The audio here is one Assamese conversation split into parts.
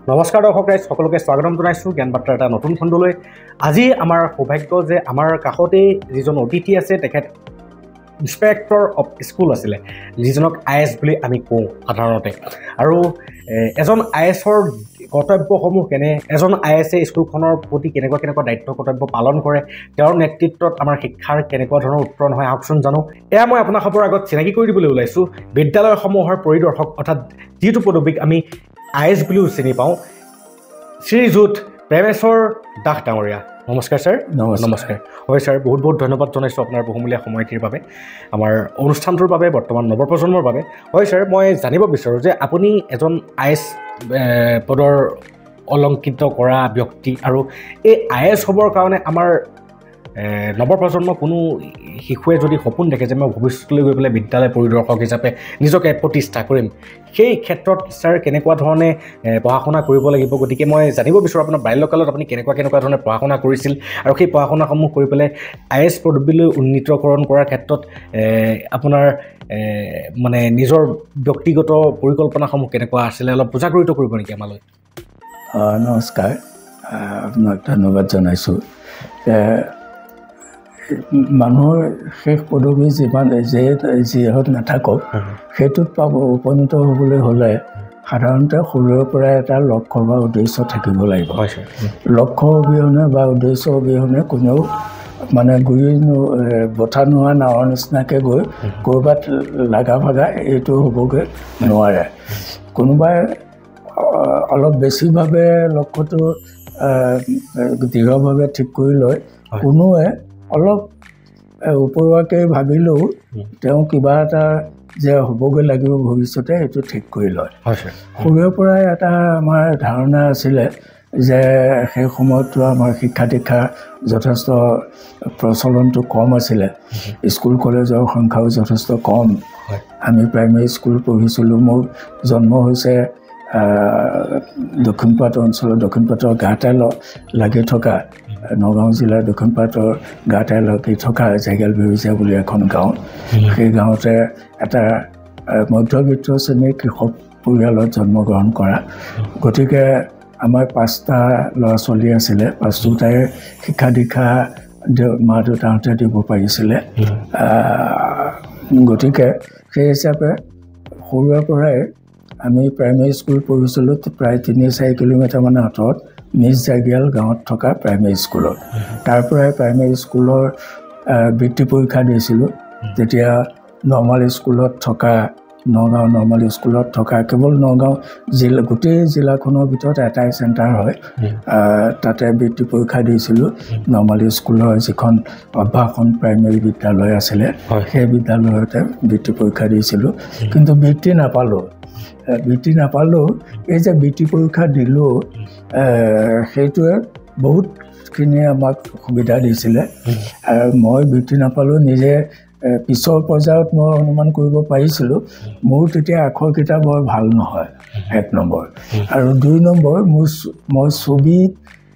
নমস্কাৰ দৰ্শক ৰাইজ সকলোকে স্বাগতম জনাইছোঁ জ্ঞান বাৰ্তাৰ এটা নতুন খণ্ডলৈ। আজি আমাৰ সৌভাগ্য যে আমাৰ কাষতেই যিজন অতিথি আছে তেখেত ইন্সপেক্টৰ অফ স্কুল আছিলে, যিজনক IS বুলি আমি কওঁ সাধাৰণতে। আৰু এজন ISৰ কৰ্তব্যসমূহ কেনে, এজন ISে স্কুলখনৰ প্ৰতি কেনেকুৱা দায়িত্ব কৰ্তব্য পালন কৰে, তেওঁৰ নেতৃত্বত আমাৰ শিক্ষাৰ কেনেকুৱা ধৰণৰ উত্তৰণ হয় আহকচোন জানো। এয়া মই আপোনালোকৰ আগত চিনাকি কৰি দিবলৈ ওলাইছোঁ বিদ্যালয়সমূহৰ পৰিদৰ্শক, অৰ্থাৎ যিটো পদবীক আমি IS বুলিও চিনি পাওঁ, শ্ৰীযুত প্ৰেমেশ্বৰ দাস ডাঙৰীয়া। নমস্কাৰ ছাৰ। নমস্কাৰ। হয় ছাৰ, বহুত ধন্যবাদ জনাইছোঁ আপোনাৰ বহুমূলীয়া সময়টিৰ বাবে, আমাৰ অনুষ্ঠানটোৰ বাবে, বৰ্তমান নৱপ্ৰজন্মৰ বাবে। হয় ছাৰ, মই জানিব বিচাৰোঁ যে আপুনি এজন IS পদৰ অলংকৃত কৰা ব্যক্তি, আৰু এই IS হ'বৰ কাৰণে আমাৰ নৱপ্ৰজন্ম কোনো শিশুৱে যদি সপোন দেখে যে মই ভৱিষ্যতলৈ গৈ পেলাই বিদ্যালয় পৰিদৰ্শক হিচাপে নিজকে প্ৰতিষ্ঠা কৰিম, সেই ক্ষেত্ৰত ছাৰ কেনেকুৱা ধৰণে পঢ়া শুনা কৰিব লাগিব? গতিকে মই জানিব বিচাৰোঁ আপোনাৰ বাল্যকালত আপুনি কেনেকুৱা ধৰণে পঢ়া শুনা কৰিছিল, আৰু সেই পঢ়া শুনাসমূহ কৰি পেলাই IS পদবীলৈ উন্নীতকৰণ কৰাৰ ক্ষেত্ৰত আপোনাৰ মানে নিজৰ ব্যক্তিগত পৰিকল্পনাসমূহ কেনেকুৱা আছিলে, অলপ বুজাগৰিত কৰিব নেকি আমালৈ? নমস্কাৰ, আপোনাক ধন্যবাদ জনাইছোঁ। মানুহৰ শেষ পদবী যিহত নাথাকক সেইটোত উপনীত হ'বলৈ হ'লে সাধাৰণতে সৰুৰে পৰাই এটা লক্ষ্য বা উদ্দেশ্য থাকিব লাগিব। লক্ষ্য অবিহনে বা উদ্দেশ্য অবিহনে কোনেও মানে গুৰি বঠা নোহোৱা নাৱৰ নিচিনাকৈ গৈ ক'ৰবাত লাগা ভাগা এইটো হ'বগৈ নোৱাৰে। কোনোবাই অলপ বেছিভাৱে লক্ষ্যটো দৃঢ়ভাৱে ঠিক কৰি লয়, কোনোৱে অলপ ওপৰুৱাকৈ ভাবিলেও তেওঁ কিবা এটা যে হ'বগৈ লাগিব ভৱিষ্যতে সেইটো ঠিক কৰি লয়। সৰুৰে পৰাই এটা আমাৰ ধাৰণা আছিলে যে সেই সময়তো আমাৰ শিক্ষা দীক্ষা যথেষ্ট প্ৰচলনটো কম আছিলে, স্কুল কলেজৰ সংখ্যাও যথেষ্ট কম। আমি প্ৰাইমেৰী স্কুল পঢ়িছিলোঁ। মোৰ জন্ম হৈছে দক্ষিণপাট অঞ্চলৰ দক্ষিণপাটৰ গাতে লাগি থকা, নগাঁও জিলাৰ দক্ষিণপাটৰ গাতে লাগি থকা জেগেলবেউজীয়া বুলি এখন গাঁও। সেই গাঁৱতে এটা মধ্যবিত্ত শ্ৰেণীৰ কৃষক পৰিয়ালত জন্মগ্ৰহণ কৰা। গতিকে আমাৰ 5টা ল'ৰা ছোৱালী আছিলে, 5টাই শিক্ষা দীক্ষা মা দেউতাহঁতে দিব পাৰিছিলে। গতিকে সেই হিচাপে সৰুৰে পৰাই আমি প্ৰাইমেৰী স্কুল পঢ়িছিলোঁ প্ৰায় 3-4 কিলোমিটাৰমান আঁতৰত নিজ জাগিয়াল গাঁৱত থকা প্ৰাইমেৰী স্কুলত। তাৰ পৰাই প্ৰাইমেৰী স্কুলৰ বৃত্তি পৰীক্ষা দিছিলোঁ। তেতিয়া নৰ্মাল স্কুলত থকা, নগাঁও নৰ্মাল স্কুলত থকা, কেৱল নগাঁও জিলা, গোটেই জিলাখনৰ ভিতৰত এটাই চেণ্টাৰ হয়, তাতে বৃত্তি পৰীক্ষা দিছিলোঁ। নৰ্মালী স্কুলৰ যিখন আৱাসন প্ৰাইমেৰী বিদ্যালয় আছিলে সেই বিদ্যালয়তে বৃত্তি পৰীক্ষা দিছিলোঁ, কিন্তু বৃত্তি নাপালোঁ। এই যে বৃত্তি পৰীক্ষা দিলোঁ, সেইটোৱে বহুতখিনি আমাক সুবিধা দিছিলে। মই বৃত্তি নাপালোঁ, নিজে পিছৰ পৰ্যায়ত মই অনুমান কৰিব পাৰিছিলোঁ মোৰ তেতিয়া আখৰকেইটা বৰ ভাল নহয়, 1 নম্বৰ। আৰু 2 নম্বৰ মই ছবিত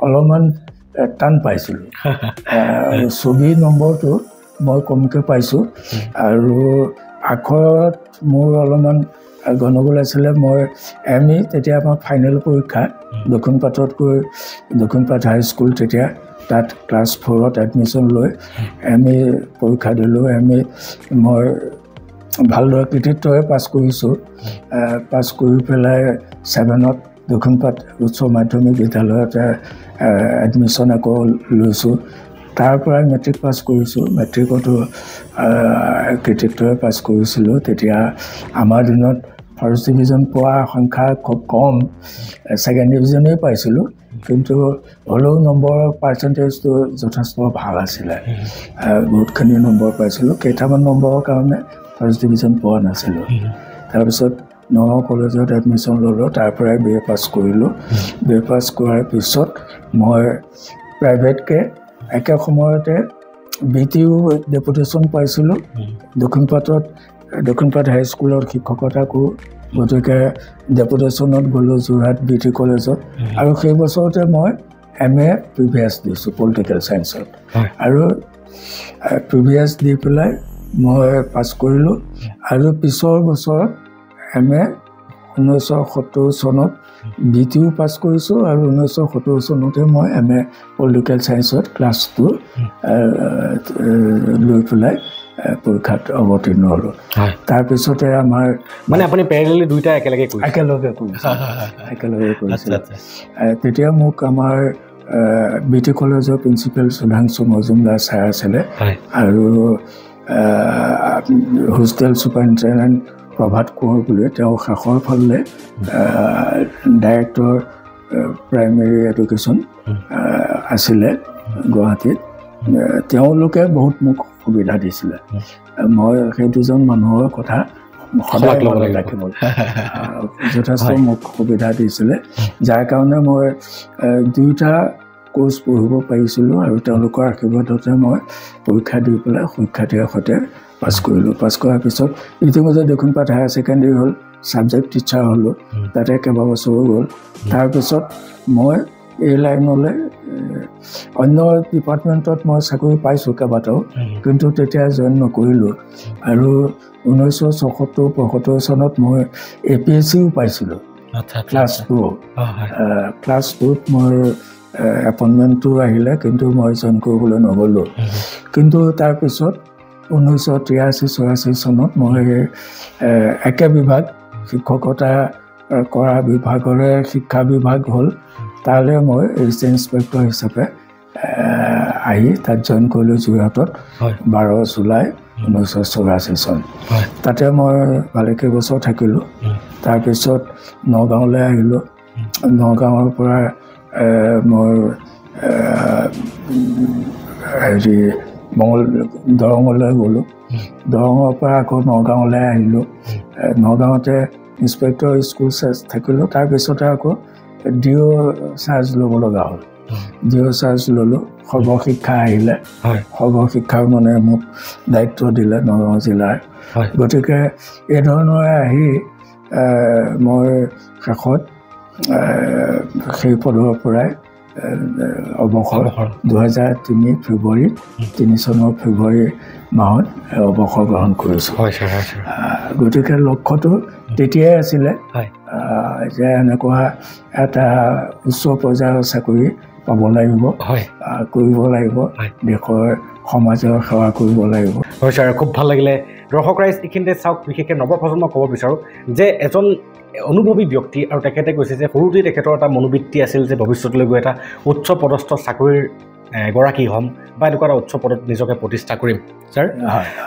অলপমান টান পাইছিলোঁ, ছবি নম্বৰটো মই কমকৈ পাইছোঁ। আৰু আখৰত মোৰ অলপমান গণ্ডগোল আছিলে। মই ME তেতিয়া আমাৰ ফাইনেল পৰীক্ষা দক্ষিণপাটত গৈ, দক্ষিণপাট হাইস্কুল তেতিয়া, তাত ক্লাছ 4ত এডমিশ্যন লৈ ME পৰীক্ষা দিলোঁ। ME মই ভালদৰে কৃতিত্বৰে পাছ কৰিছোঁ। পাছ কৰি পেলাই 7ত দক্ষিণপাট উচ্চ মাধ্যমিক বিদ্যালয়তে এডমিশ্যন আকৌ লৈছোঁ। তাৰ পৰাই মেট্ৰিক পাছ কৰিছোঁ। মেট্ৰিকতো কৃতিত্বৰে পাছ কৰিছিলোঁ। তেতিয়া আমাৰ দিনত ফাৰ্ষ্ট ডিভিজন পোৱা সংখ্যা খুব কম, ছেকেণ্ড ডিভিজনেই পাইছিলোঁ, কিন্তু হ'লেও নম্বৰৰ পাৰ্চেণ্টেজটো যথেষ্ট ভাল আছিলে। বহুতখিনি নম্বৰ পাইছিলোঁ, কেইটামান নম্বৰৰ কাৰণে ফাৰ্ষ্ট ডিভিজন পোৱা নাছিলোঁ। তাৰপিছত নগাঁও কলেজত এডমিশ্যন ল'লোঁ, তাৰ পৰাই BA পাছ কৰিলোঁ। BA পাছ কৰাৰ পিছত মই প্ৰাইভেটকৈ একে সময়তে BTও ডেপুটেশ্যন পাইছিলোঁ। দক্ষিণপাট হাইস্কুলত শিক্ষকতা কৰোঁ, গতিকে ডেপুটেশ্যনত গ'লোঁ যোৰহাট BT কলেজত। আৰু সেই বছৰতে মই MA প্ৰিভিয়াছ দিছোঁ পলিটিকেল ছায়েন্সত, আৰু প্ৰিভিয়াছ দি পেলাই মই পাছ কৰিলোঁ। আৰু পিছৰ বছৰত MA 1970 চনত BTও পাছ কৰিছোঁ আৰু 1970 চনতে মই MA পলিটিকেল চায়েন্সত ক্লাছ 2 লৈ পেলাই পৰীক্ষাত অৱতীৰ্ণ হ'লোঁ তাৰপিছতে আমাৰ মানে আপুনি পেৰেলেলি দুইটা একেলগে কৰিছিল তেতিয়া মোক আমাৰ BT কলেজৰ প্ৰিন্সিপাল সুধাংশু মজুমদাৰ ছাৰ আছিলে আৰু হোষ্টেল ছুপাৰিণ্টেণ্ডেণ্ট প্ৰভাত কোঁৱৰ বুলি তেওঁ শাখৰ ফালে ডাইৰেক্টৰ প্ৰাইমেৰী এডুকেশ্যন আছিলে গুৱাহাটীত তেওঁলোকে বহুত মোক সুবিধা দিছিলে মই সেই দুজন মানুহৰ কথা সদায় মনত ৰাখিব যথেষ্ট মোক সুবিধা দিছিলে যাৰ কাৰণে মই দুইটা কোৰ্চ পঢ়িব পাৰিছিলোঁ আৰু তেওঁলোকৰ আশীৰ্বাদতে মই পৰীক্ষা দি পেলাই সুখ্যাতিৰ সৈতে পাছ কৰিলোঁ পাছ কৰাৰ পিছত ইতিমধ্যে দক্ষিণপাট হায়াৰ ছেকেণ্ডেৰী হ'ল ছাবজেক্ট টিচাৰ হ'লোঁ তাতে কেইবাবছৰো গ'ল তাৰপিছত মই এই লাইনলৈ অন্য ডিপাৰ্টমেণ্টত মই চাকৰি পাইছোঁ কেইবাটাও কিন্তু তেতিয়া জইন নকৰিলোঁ আৰু 1974-75 চনত মই APSCও পাইছিলোঁ ক্লাছ 2ত মোৰ এপইণ্টমেণ্টটো আহিলে কিন্তু মই জইন কৰিবলৈ নগ'লোঁ কিন্তু তাৰপিছত 1983-84 চনত মই একে বিভাগ শিক্ষকতা কৰা বিভাগৰে শিক্ষা বিভাগ হ'ল তালৈ মই ৰেজিষ্টেণ্ট ইনস্পেক্টৰ হিচাপে আহি তাত জইন কৰিলোঁ যোৰহাটত 12 জুলাই 1984 চন তাতে মই ভালেকেইবছৰ থাকিলোঁ তাৰপিছত নগাঁৱলৈ আহিলোঁ নগাঁৱৰ পৰা মই দৰঙলৈ গ'লোঁ দৰঙৰ পৰা আকৌ নগাঁৱলৈ আহিলোঁ নগাঁৱতে ইনস্পেক্টৰ স্কুল থাকিলোঁ তাৰপিছতে আকৌ ডিঅ' চাৰ্জ ল'ব লগা হ'ল ডিঅ' চাৰ্জ ল'লোঁ সৰ্বশিক্ষা আহিলে সৰ্বশিক্ষাৰ মানে মোক দায়িত্ব দিলে নগাঁও জিলাৰ গতিকে এই ধৰণৰে আহি মই শেষত সেই পদৰ পৰাই অৱসৰ 2003 ফেব্ৰুৱাৰীত 3 চনৰ ফেব্ৰুৱাৰী মাহত অৱসৰ গ্ৰহণ কৰিছোঁ গতিকে লক্ষ্যটো তেতিয়াই আছিলে যে এনেকুৱা এটা উচ্চ পৰ্যায়ৰ চাকৰি পাব লাগিব কৰিব লাগিব দেশৰ সমাজৰ সেৱা কৰিব লাগিব হয় ছাৰ খুব ভাল লাগিলে দৰ্শক ৰাইজ এইখিনিতে চাওক বিশেষকৈ নৱপ্ৰজন্মক ক'ব বিচাৰোঁ যে এজন অনুভৱী ব্যক্তি আৰু তেখেতে কৈছে যে সৰুতেই তেখেতৰ এটা মনোবৃত্তি আছিল যে ভৱিষ্যতলৈ গৈ এটা উচ্চ পদস্থ চাকৰিৰ গৰাকী হ'ম বা এনেকুৱা এটা উচ্চ পদত নিজকে প্ৰতিষ্ঠা কৰিম ছাৰ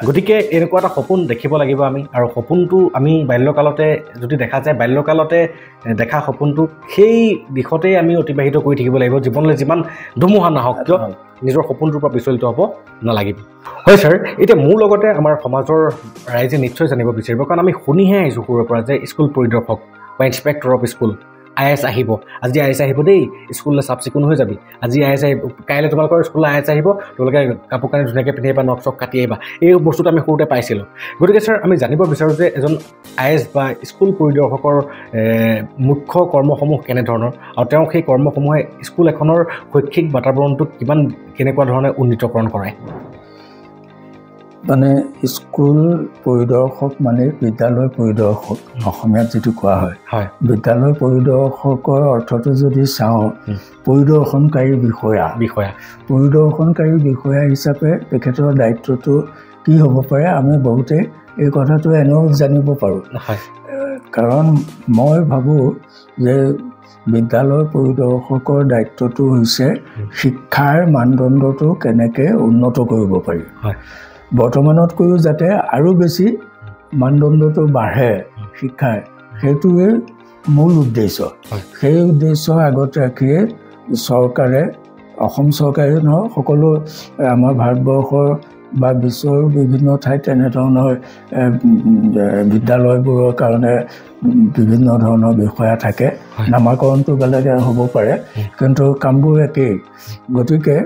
গতিকে এনেকুৱা এটা সপোন দেখিব লাগিব আমি আৰু সপোনটো আমি বাল্যকালতে যদি দেখা যায় বাল্যকালতে দেখা সপোনটো সেই দিশতেই আমি অতিবাহিত কৰি থাকিব লাগিব জীৱনলৈ যিমান ধুমুহা নাহক কিয় নিজৰ সপোনটোৰ পৰা বিচলিত হ'ব নালাগিব হয় ছাৰ এতিয়া মোৰ লগতে আমাৰ সমাজৰ ৰাইজে নিশ্চয় জানিব বিচাৰিব কাৰণ আমি শুনিহে আহিছোঁ সৰুৰে পৰা যে স্কুল পৰিদৰ্শক বা ইনস্পেক্টৰ অফ স্কুল IAS আহিব আজি IAS আহিব দেই স্কুললৈ চাফ চিকুণ হৈ যাবি আজি IAS আহিব কাইলৈ তোমালোকৰ স্কুললৈ IAS আহিব তোমালোকে কাপোৰ কানি ধুনীয়াকৈ পিন্ধি আহিবা নখ চখ কাটি আহিবা এই বস্তুটো আমি সৰুতে পাইছিলোঁ গতিকে ছাৰ আমি জানিব বিচাৰোঁ যে এজন IAS বা স্কুল পৰিদৰ্শকৰ মুখ্য কৰ্মসমূহ কেনেধৰণৰ আৰু তেওঁ সেই কৰ্মসমূহে স্কুল এখনৰ শৈক্ষিক বাতাবৰণটোক কেনেকুৱা ধৰণে উন্নীতকৰণ কৰে মানে স্কুল পৰিদৰ্শক মানে বিদ্যালয় পৰিদৰ্শক অসমীয়াত যিটো কোৱা হয় বিদ্যালয় পৰিদৰ্শকৰ অৰ্থটো যদি চাওঁ পৰিদৰ্শনকাৰী বিষয়া পৰিদৰ্শনকাৰী বিষয়া হিচাপে তেখেতৰ দায়িত্বটো কি হ'ব পাৰে আমি বহুতে এই কথাটো এনেও জানিব পাৰোঁ কাৰণ মই ভাবোঁ যে বিদ্যালয় পৰিদৰ্শকৰ দায়িত্বটো হৈছে শিক্ষাৰ মানদণ্ডটো কেনেকৈ উন্নত কৰিব পাৰি বৰ্তমানতকৈও যাতে আৰু বেছি মানদণ্ডটো বাঢ়ে শিক্ষাৰ সেইটোৱে মূল উদ্দেশ্য সেই উদ্দেশ্য আগত ৰাখিয়ে চৰকাৰে অসম চৰকাৰে নহয় সকলো আমাৰ ভাৰতবৰ্ষৰ বা বিশ্বৰ বিভিন্ন ঠাইত তেনেধৰণৰ বিদ্যালয়বোৰৰ কাৰণে বিভিন্ন ধৰণৰ বিষয়া থাকে নামাকৰণটো বেলেগে হ'ব পাৰে কিন্তু কামবোৰ একেই গতিকে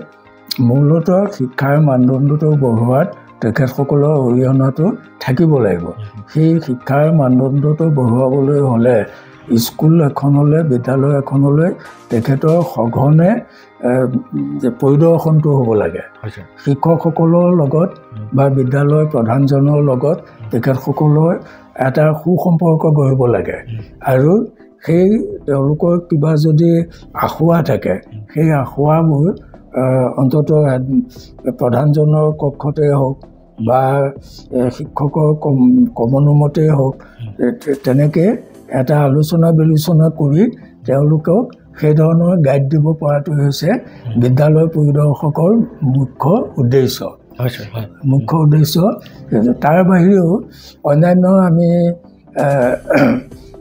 মূলতঃ শিক্ষাৰ মানদণ্ডটো বঢ়োৱাত তেখেতসকলৰ অৰিহণাটো থাকিব লাগিব সেই শিক্ষাৰ মানদণ্ডটো বঢ়োৱাবলৈ হ'লে স্কুল এখনলৈ বিদ্যালয় এখনলৈ তেখেতৰ সঘনে পৰিদৰ্শনটো হ'ব লাগে শিক্ষকসকলৰ লগত বা বিদ্যালয়ৰ প্ৰধানজনৰ লগত তেখেতসকলৰ এটা সুসম্পৰ্ক গঢ়িব লাগে আৰু সেই তেওঁলোকৰ কিবা যদি আখুৱা থাকে সেই আখুৱাবোৰ অন্ততঃ প্ৰধানজনৰ কক্ষতে হওক বা শিক্ষকৰ কমন ৰুমতেই হওক তেনেকৈ এটা আলোচনা বিলোচনা কৰি তেওঁলোকক সেই ধৰণৰ গাইড দিব পৰাটো হৈছে বিদ্যালয় পৰিদৰ্শকৰ মুখ্য উদ্দেশ্য। তাৰ বাহিৰেও অন্যান্য আমি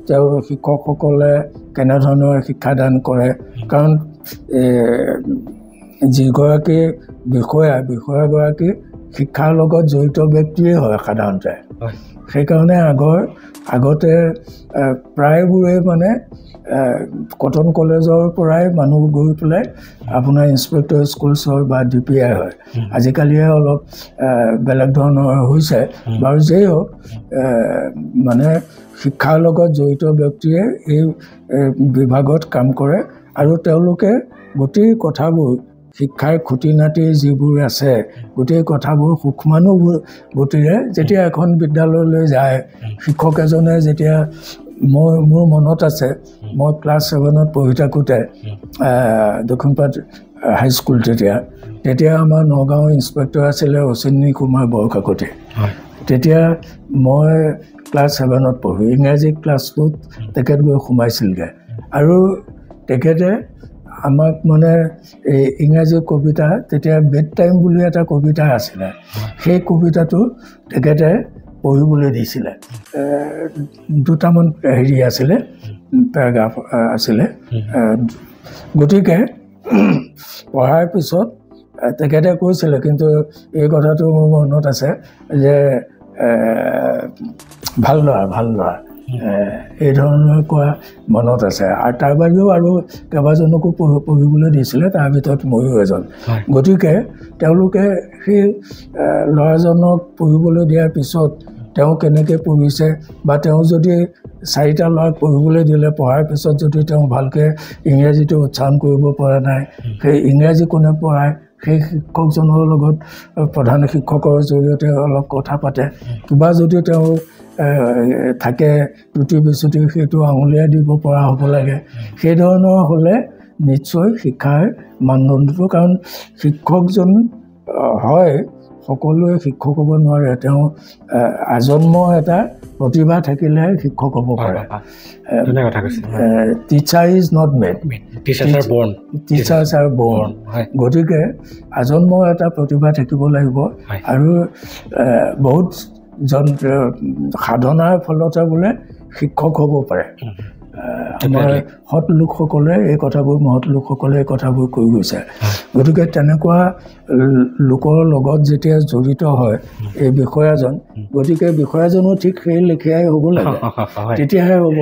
তেওঁ শিক্ষকসকলে কেনেধৰণৰ শিক্ষাদান কৰে, কাৰণ যিগৰাকী বিষয়াগৰাকী শিক্ষাৰ লগত জড়িত ব্যক্তিয়ে হয় সাধাৰণতে। সেইকাৰণে আগতে প্ৰায়বোৰে মানে কটন কলেজৰ পৰাই মানুহ গৈ পেলাই আপোনাৰ ইনস্পেক্টৰ স্কুলছৰ বা DPI হয়। আজিকালিহে অলপ বেলেগ ধৰণৰ হৈছে বাৰু। যেই হওক মানে শিক্ষাৰ লগত জড়িত ব্যক্তিয়ে এই বিভাগত কাম কৰে আৰু তেওঁলোকে গোটেই কথাবোৰ শিক্ষাৰ খুঁটি নাটি যিবোৰ আছে গোটেই কথাবোৰ সূক্ষ্মানুভূতিৰে যেতিয়া এখন বিদ্যালয়লৈ যায়, শিক্ষক এজনে যেতিয়া মোৰ মনত আছে মই ক্লাছ 7ত পঢ়ি থাকোঁতে দক্ষিণপাট হাইস্কুল তেতিয়া আমাৰ নগাঁও ইনস্পেক্টৰ আছিলে অশ্বিনী কুমাৰ বৰকাকতি। তেতিয়া মই ক্লাছ 7ত পঢ়োঁ, ইংৰাজী ক্লাছটোত তেখেত গৈ সোমাইছিলগৈ আৰু তেখেতে আমাক মানে এই ইংৰাজী কবিতা, তেতিয়া বেড টাইম বুলি এটা কবিতা আছিলে, সেই কবিতাটো তেখেতে পঢ়িবলৈ দিছিলে। দুটামান হেৰি আছিলে, পেৰাগ্ৰাফ আছিলে। গতিকে পঢ়াৰ পিছত তেখেতে কৈছিলে, কিন্তু এই কথাটো মোৰ মনত আছে যে ভাল ল'ৰা এই ধৰণৰ কোৱা মনত আছে। আৰু তাৰ বাহিৰেও আৰু কেইবাজনকো পঢ়িবলৈ দিছিলে, তাৰ ভিতৰত ময়ো এজন। গতিকে তেওঁলোকে সেই ল'ৰাজনক পঢ়িবলৈ দিয়াৰ পিছত তেওঁ কেনেকৈ পঢ়িছে বা তেওঁ যদি 4টা ল'ৰাক পঢ়িবলৈ দিলে, পঢ়াৰ পিছত যদি তেওঁ ভালকৈ ইংৰাজীটো উচ্চাৰণ কৰিব পৰা নাই, সেই ইংৰাজী কোনে পঢ়ায় সেই শিক্ষকজনৰ লগত প্ৰধান শিক্ষকৰ জৰিয়তে অলপ কথা পাতে। কিবা যদি তেওঁ থাকে ত্ৰুটি বিচ্যুতি, সেইটো আঙুলিয়াই দিব পৰা হ'ব লাগে। সেই ধৰণৰ হ'লে নিশ্চয় শিক্ষাৰ মানদণ্ডটো, কাৰণ শিক্ষকজন হয় সকলোৱে শিক্ষক হ'ব নোৱাৰে, তেওঁ আজন্ম এটা প্ৰতিভা থাকিলেহে শিক্ষক হ'ব পাৰে। Teacher is not made, teachers R বৰ্ণ। গতিকে আজন্ম এটা প্ৰতিভা থাকিব লাগিব আৰু বহুত সাধনাৰ ফলতে বোলে শিক্ষক হ'ব পাৰে। আমাৰ সৎ লোকসকলে এই কথাবোৰ কৈ গৈছে। গতিকে তেনেকুৱা লোকৰ লগত যেতিয়া জড়িত হয় এই বিষয়াজন, গতিকে বিষয়াজনো ঠিক সেই লেখীয়াই হ'ব লাগে, তেতিয়াহে হ'ব।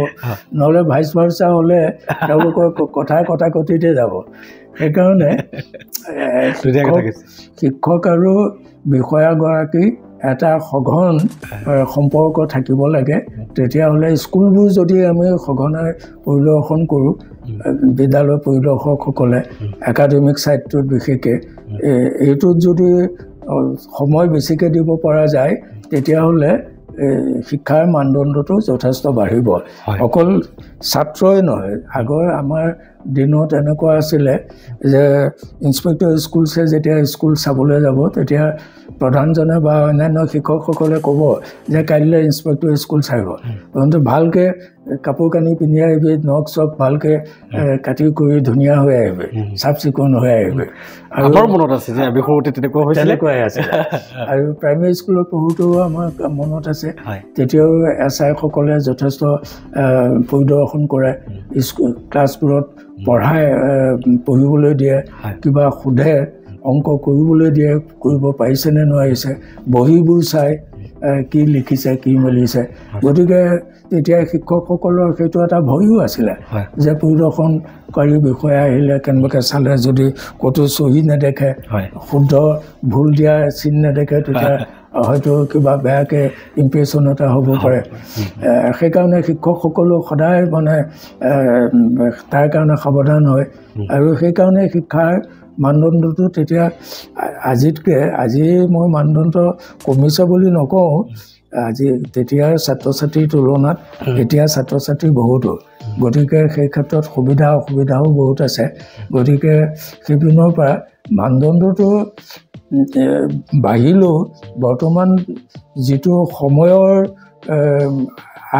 নহ'লে ভাইচ ভাৰ্চা হ'লে তেওঁলোকৰ কথাকথিতে যাব। সেইকাৰণে শিক্ষক আৰু বিষয়াগৰাকী এটা সঘন সম্পৰ্ক থাকিব লাগে। তেতিয়াহ'লে স্কুলবোৰ যদি আমি সঘনাই পৰিদৰ্শন কৰোঁ, বিদ্যালয় পৰিদৰ্শকসকলে একাডেমিক ছাইডটোত বিশেষকৈ এইটোত যদি সময় বেছিকৈ দিব পৰা যায়, তেতিয়াহ'লে শিক্ষাৰ মানদণ্ডটো যথেষ্ট বাঢ়িব। অকল ছাত্ৰই নহয়, আগৰ আমাৰ দিনত এনেকুৱা আছিলে যে ইনস্পেক্টৰ স্কুলছে যেতিয়া স্কুল চাবলৈ যাব, তেতিয়া প্ৰধানজনে বা অন্যান্য শিক্ষকসকলে ক'ব যে কাইলৈ ইনস্পেক্টৰ স্কুল চাব, কিন্তু ভালকৈ কাপোৰ কানি পিন্ধি আহিবি, নখ চখ ভালকৈ কাটি কৰি ধুনীয়া হৈ আহিবি, চাফ চিকুণ হৈ আহিবি। আৰু মনত আছে যে তেনেকুৱাই আছে। আৰু প্ৰাইমেৰী স্কুলত পঢ়োঁতেও আমাৰ মনত আছে, তেতিয়াও SI-সকলে যথেষ্ট পৰিদৰ্শন কৰে, স্কুল ক্লাছবোৰত পঢ়িবলৈ দিয়ে, কিবা সোধে, অংক কৰিবলৈ দিয়ে, কৰিব পাৰিছেনে নোৱাৰিছে, বহীবোৰ চাই কি লিখিছে কি মেলিছে। গতিকে তেতিয়া শিক্ষকসকলৰ সেইটো এটা ভয়ো আছিলে যে পৰিদৰ্শনকাৰী বিষয়া আহিলে কেনেবাকৈ চালে, যদি ক'তো চহী নেদেখে, শুদ্ধ ভুল দিয়া চিন নেদেখে, তেতিয়া হয়তো কিবা বেয়াকৈ ইম্প্ৰেশ্যন এটা হ'ব পাৰে। সেইকাৰণে শিক্ষকসকলো সদায় মানে তাৰ কাৰণে সাৱধান হয়। আৰু সেইকাৰণে শিক্ষাৰ মানদণ্ডটো তেতিয়া আজি মই মানদণ্ড কমিছে বুলি নকওঁ, আজি তেতিয়াৰ ছাত্ৰ ছাত্ৰীৰ তুলনাত এতিয়া ছাত্ৰ ছাত্ৰী বহুতো গতিকে সেই ক্ষেত্ৰত সুবিধা অসুবিধাও বহুত আছে গতিকে সেইপিনৰ পৰা মানদণ্ডটো বাঢ়িলেও বৰ্তমান যিটো সময়ৰ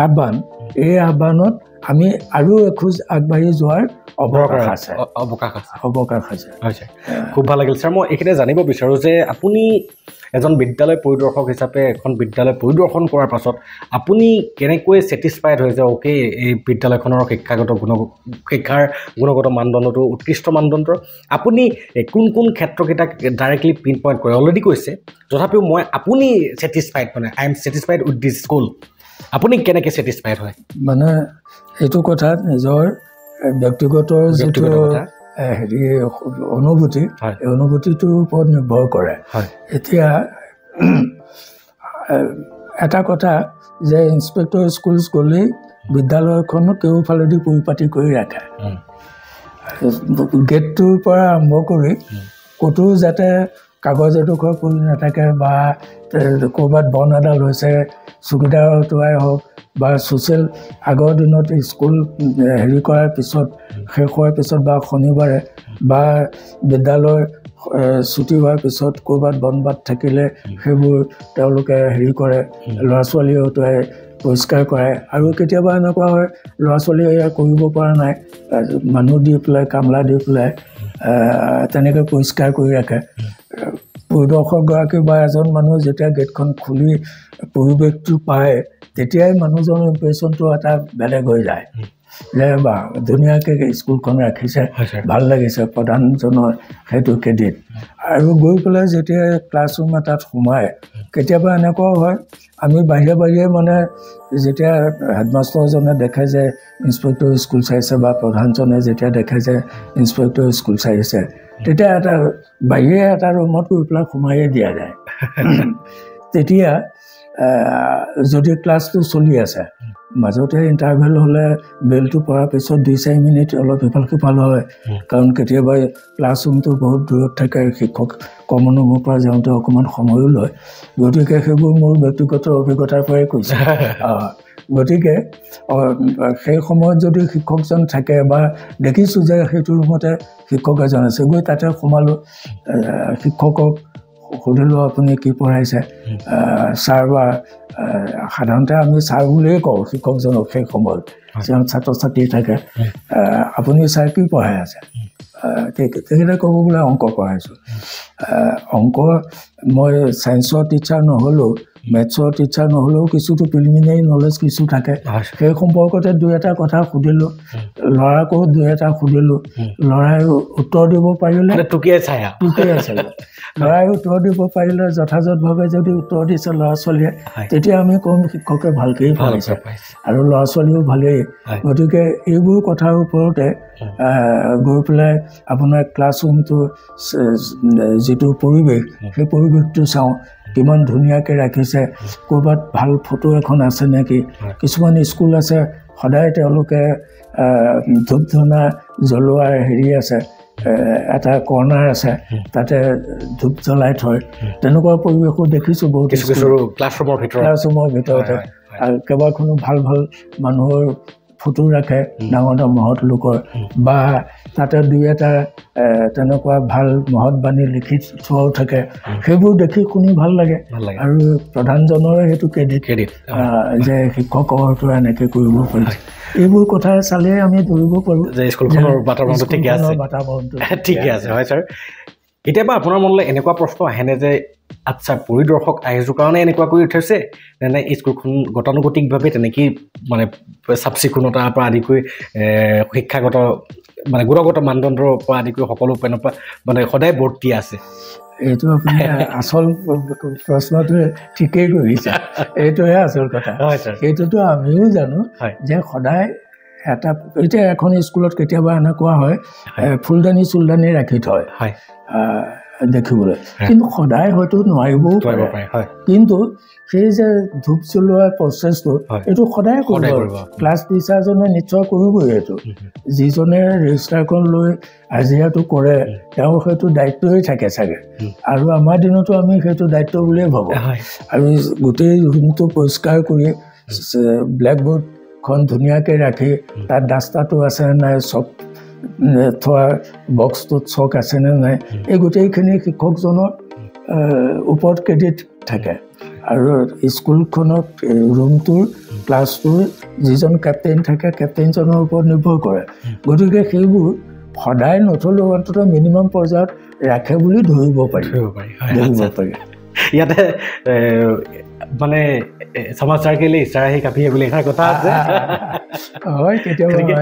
আহ্বান এই আহ্বানত আমি আৰু এখোজ আগবাঢ়ি যোৱাৰ অৱকাশ আছে খুব ভাল লাগিল ছাৰ মই এইখিনিতে জানিব বিচাৰোঁ যে আপুনি এজন বিদ্যালয় পৰিদৰ্শক হিচাপে এখন বিদ্যালয় পৰিদৰ্শন কৰাৰ পাছত আপুনি কেনেকৈ ছেটিছফাইড হৈ যে অ'কে এই বিদ্যালয়খনৰ শিক্ষাৰ গুণগত মানদণ্ডটো উৎকৃষ্ট মানদণ্ডৰ আপুনি কোন কোন ক্ষেত্ৰকেইটাক ডাইৰেক্টলি পিন পইণ্ট কৰে অলৰেডি কৈছে তথাপিও মই আপুনি ছেটিছফাইড মানে I am satisfied with this school আপুনি কেনেকৈ ছেটিছফাইড হয় মানে এইটো কথাত নিজৰ ব্যক্তিগত যিটো হেৰি অনুভূতি এই অনুভূতিটোৰ ওপৰত নিৰ্ভৰ কৰে এতিয়া এটা কথা যে ইনস্পেক্টৰ স্কুলছ গ'লেই বিদ্যালয়খনক কেউফালেদি পৰিপাতি কৰি ৰাখে গেটটোৰ পৰা আৰম্ভ কৰি ক'তো যাতে কাগজ এডোখৰ পৰি নাথাকে বা ক'ৰবাত বন এডাল হৈছে চকীদাৰ হতুৱাই হওক বা ছ'চিয়েল আগৰ দিনত স্কুল হেৰি কৰাৰ পিছত শেষ হোৱাৰ পিছত বা শনিবাৰে বা বিদ্যালয় ছুটি হোৱাৰ পিছত ক'ৰবাত বন বাট থাকিলে সেইবোৰ তেওঁলোকে হেৰি কৰে ল'ৰা ছোৱালী হতুৱাই পৰিষ্কাৰ কৰে আৰু কেতিয়াবা এনেকুৱা হয় ল'ৰা ছোৱালীয়ে এয়া কৰিব পৰা নাই মানুহ দি পেলাই কামলা দি পেলাই তেনেকৈ পৰিষ্কাৰ কৰি ৰাখে পৰিদৰ্শকগৰাকী বা এজন মানুহ যেতিয়া গেটখন খুলি পৰিৱেশটো পায় তেতিয়াই মানুহজনৰ ইম্প্ৰেশ্যনটো এটা বেলেগ হৈ যায় যে বা ধুনীয়াকৈ স্কুলখন ৰাখিছে ভাল লাগিছে প্ৰধানজনৰ সেইটো ক্ৰেডিট আৰু গৈ পেলাই যেতিয়া ক্লাছৰুম এটাত সোমায় কেতিয়াবা এনেকুৱাও হয় আমি বাহিৰে বাহিৰে মানে যেতিয়া হেডমাষ্টাৰজনে দেখে যে ইনস্পেক্টৰ স্কুল চাইছে বা প্ৰধানজনে যেতিয়া দেখে যে ইনস্পেক্টৰ স্কুল চাইছে তেতিয়া এটা বাহিৰে এটা ৰুমত গৈ পেলাই সোমায়ে দিয়া যায় তেতিয়া যদি ক্লাছটো চলি আছে মাজতে ইণ্টাৰভেল হ'লে বেলটো পৰাৰ পিছত 2-4 মিনিট অলপ ইফাল সিফাল হয় কাৰণ কেতিয়াবা ক্লাছৰুমটো বহুত দূৰত থাকে শিক্ষক কমন ৰুমৰ পৰা যাওঁতে অকণমান সময়ো লয় গতিকে সেইবোৰ মোৰ ব্যক্তিগত অভিজ্ঞতাৰ পৰাই কৈছে গতিকে সেই সময়ত যদি শিক্ষকজন থাকে বা দেখিছোঁ যে সেইটো ৰুমতে শিক্ষক এজন আছে গৈ তাতে সোমালোঁ শিক্ষকক সুধিলোঁ আপুনি কি পঢ়াইছে ছাৰ বা সাধাৰণতে আমি ছাৰ বুলিয়ে কওঁ শিক্ষকজনক সেই সময়ত যিমান ছাত্ৰ ছাত্ৰী থাকে আপুনি ছাৰ কি পঢ়াই আছে তেখেতে ক'ব বোলে অংক পঢ়াইছোঁ অংক মই ছায়েন্সৰ টিচাৰ নহ'লেও মেথছৰ টিচাৰ নহ'লেও কিছুতো প্ৰিলিমিনাৰী নলেজ কিছু থাকে সেই সম্পৰ্কতে 2-এটা কথা সুধিলোঁ ল'ৰাকো 2-এটা সুধিলোঁ ল'ৰাই উত্তৰ দিব পাৰিলে টুকিয়াই চালে ল'ৰাই উত্তৰ দিব পাৰিলে যথাযথভাৱে যদি উত্তৰ দিছে ল'ৰা ছোৱালীয়ে তেতিয়া আমি ক'ম শিক্ষকে ভালকেই পঢ়াইছে আৰু ল'ৰা ছোৱালীও ভালেই গতিকে এইবোৰ কথাৰ ওপৰতে গৈ পেলাই আপোনাৰ ক্লাছৰুমটো যিটো পৰিৱেশ সেই পৰিৱেশটো চাওঁ কিমান ধুনীয়াকৈ ৰাখিছে ক'ৰবাত ভাল ফটো এখন আছে নেকি কিছুমান স্কুল আছে সদায় তেওঁলোকে ধূপ ধূনা জ্বলোৱাৰ হেৰি আছে এটা কৰ্ণাৰ আছে তাতে ধূপ জ্বলাই থয় তেনেকুৱা পৰিৱেশো দেখিছোঁ বহুত ক্লাছৰুমৰ ভিতৰতে আৰু কেইবাখনো ভাল ভাল মানুহৰ ফটো ৰাখে ডাঙৰ ডাঙৰ মহৎ লোকৰ বা তাতে 2-এটা তেনেকুৱা ভাল মহৎ বাণী লিখি থোৱাও থাকে সেইবোৰ দেখি শুনি ভাল লাগে আৰু প্ৰধানজনৰ সেইটো ক্ৰেডিট যে শিক্ষকৰটো এনেকৈ কৰিব পাৰিছে এইবোৰ কথা চালে আমি ধৰিব পাৰোঁ যে স্কুলখনৰ বাতাবৰণটো ঠিকে আছে হয় ছাৰ কেতিয়াবা আপোনাৰ মনলৈ এনেকুৱা প্ৰশ্ন আহেনে যে আচ্ছা পৰিদৰ্শক আয়োজকৰ কাৰণে এনেকুৱা কৰি উঠাইছে নে স্কুলখন গতানুগতিকভাৱে তেনেকেই মানে চাফ চিকুণতাৰ পৰা আদি কৰি শিক্ষাগত মানে গুণগত মানদণ্ডৰ পৰা আদি কৰি সকলো পেনৰ পৰা মানে সদায় বৰ্তি আছে এইটো আপুনি আচল প্ৰশ্নটোৱে ঠিকেই কৰিছে এইটোহে আচল কথা সেইটোতো আমিও জানো যে সদায় এটা এতিয়া এখন স্কুলত কেতিয়াবা এনেকুৱা হয় ফুলদানি চুলদানি ৰাখি থয় দেখিবলৈ কিন্তু সদায় হয়তো নোৱাৰিবও পাৰে কিন্তু সেই যে ধূপ জ্বলোৱা প্ৰচেছটো এইটো সদায় কৰিব ক্লাছ টিচাৰজনে নিশ্চয় কৰিবই এইটো যিজনে ৰেজিষ্টাৰখন লৈ হাজিৰাটো কৰে তেওঁ সেইটো দায়িত্বই থাকে চাগে আৰু আমাৰ দিনতো আমি সেইটো দায়িত্ব বুলিয়ে ভাবোঁ আৰু গোটেই ৰুমটো পৰিষ্কাৰ কৰি ব্লেকবোৰ্ডখন ধুনীয়াকৈ ৰাখি তাত ডাষ্টাৰটো আছে নাই চব থোৱা বক্সটোত চক আছেনে নাই এই গোটেইখিনি শিক্ষকজনৰ ওপৰত ক্ৰেডিট থাকে আৰু স্কুলখনত ৰুমটোৰ ক্লাছটোৰ যিজন কেপ্টেইন থাকে কেপ্টেইনজনৰ ওপৰত নিৰ্ভৰ কৰে গতিকে সেইবোৰ সদায় নথলেও অন্ততঃ মিনিমাম পৰ্যায়ত ৰাখে বুলি ধৰিব পাৰি ইয়াতে মানে সমাচাৰ কেলে ইচ্ছা আহি কাপিয়ে বুলি এটা কথা আছে হয় কেতিয়াবা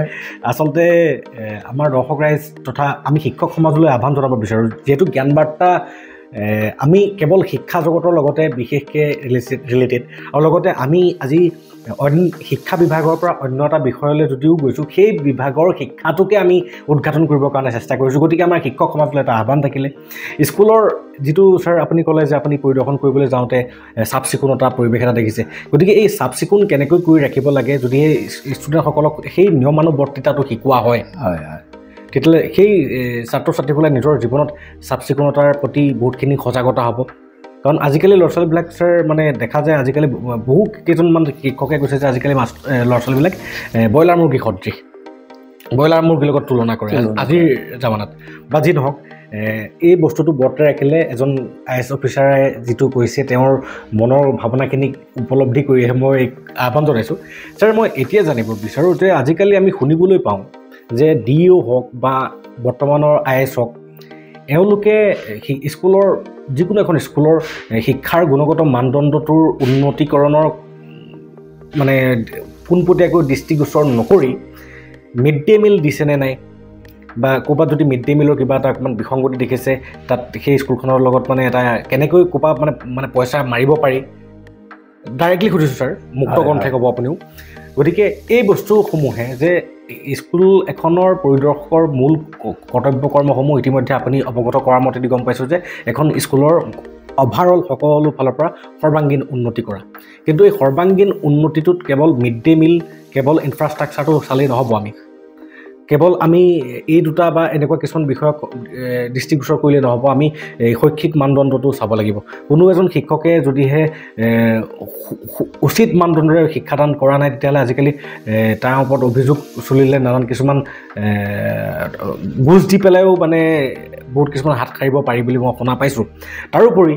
আচলতে আমাৰ দৰ্শক ৰাইজ তথা আমি শিক্ষক সমাজলৈ আহ্বান জনাব বিচাৰোঁ যিহেতু জ্ঞান বাৰ্তা আমি কেৱল শিক্ষা জগতৰ লগতে বিশেষকৈ ৰিলেটেড আৰু লগতে আমি আজি শিক্ষা বিভাগৰ পৰা অন্য এটা বিষয়লৈ যদিও গৈছোঁ সেই বিভাগৰ শিক্ষাটোকে আমি উদঘাটন কৰিবৰ কাৰণে চেষ্টা কৰিছোঁ গতিকে আমাৰ শিক্ষক সমাজলৈ এটা আহ্বান থাকিলে স্কুলৰ যিটো ছাৰ আপুনি ক'লে যে আপুনি পৰিদৰ্শন কৰিবলৈ যাওঁতে চাফ চিকুণতা পৰিৱেশ এটা দেখিছে গতিকে এই চাফ চিকুণ কেনেকৈ কৰি ৰাখিব লাগে যদি ষ্টুডেণ্টসকলক সেই নিয়মানুবৰ্তিতাটো শিকোৱা হয় তেতিয়াহ'লে সেই ছাত্ৰ ছাত্ৰীসকলে নিজৰ জীৱনত চাফ চিকুণতাৰ প্ৰতি বহুতখিনি সজাগতা হ'ব কাৰণ আজিকালি ল'ৰা ছোৱালীবিলাক ছাৰ মানে দেখা যায় আজিকালি বহু কেইজনমান শিক্ষকে কৈছে যে আজিকালি ল'ৰা ছোৱালীবিলাক ব্ৰইলাৰ মুৰ্গী সদৃশ ব্ৰইলাৰ মুৰ্গীৰ লগত তুলনা কৰে আজিৰ জামানাত বা যি নহওক এই বস্তুটো বৰ্তাই ৰাখিলে এজন IAS অফিচাৰে যিটো কৈছে তেওঁৰ মনৰ ভাৱনাখিনি উপলব্ধি কৰিহে মই আহ্বান জনাইছোঁ ছাৰ মই এতিয়া জানিব বিচাৰোঁ যে আজিকালি আমি শুনিবলৈ পাওঁ যে DO হওক বা বৰ্তমানৰ IAS হওক এওঁলোকে স্কুলৰ যিকোনো এখন স্কুলৰ শিক্ষাৰ গুণগত মানদণ্ডটোৰ উন্নতিকৰণৰ মানে পোনপটীয়াকৈ দৃষ্টিগোচৰ নকৰি মিড ডে মিল দিছেনে নাই বা ক'ৰবাত যদি মিড ডে মিলৰ কিবা এটা অকণমান বিসংগতি দেখিছে তাত সেই স্কুলখনৰ লগত মানে এটা কেনেকৈ ক'ৰবাত মানে পইচা মাৰিব পাৰি ডাইৰেক্টলি সুধিছোঁ ছাৰ মুক্ত কণ্ঠে ক'ব আপুনিও গতিকে এই বস্তুসমূহে যে স্কুল এখনৰ পৰিদৰ্শকৰ মূল কৰ্তব্য কৰ্মসমূহ ইতিমধ্যে আপুনি অৱগত কৰাৰ মতেদি গম পাইছোঁ যে এখন স্কুলৰ অভাৰঅল সকলো ফালৰ পৰা সৰ্বাংগীন উন্নতি কৰা কিন্তু এই সৰ্বাংগীন উন্নতিটোত কেৱল মিড ডে মিল কেৱল ইনফ্ৰাষ্ট্ৰাকচাৰটো চালেই নহ'ব কেৱল আমি এই দুটা বা এনেকুৱা কিছুমান বিষয়ক দৃষ্টিগোচৰ কৰিলে নহ'ব আমি শৈক্ষিক মানদণ্ডটো চাব লাগিব কোনো এজন শিক্ষকে যদিহে উচিত মানদণ্ডৰে শিক্ষাদান কৰা নাই তেতিয়াহ'লে আজিকালি তাৰ ওপৰত অভিযোগ চলিলে নানান কিছুমান ঘোচ দি পেলাইও মানে বহুত কিছুমান হাত সাৰিব পাৰি বুলি মই শুনা পাইছোঁ তাৰোপৰি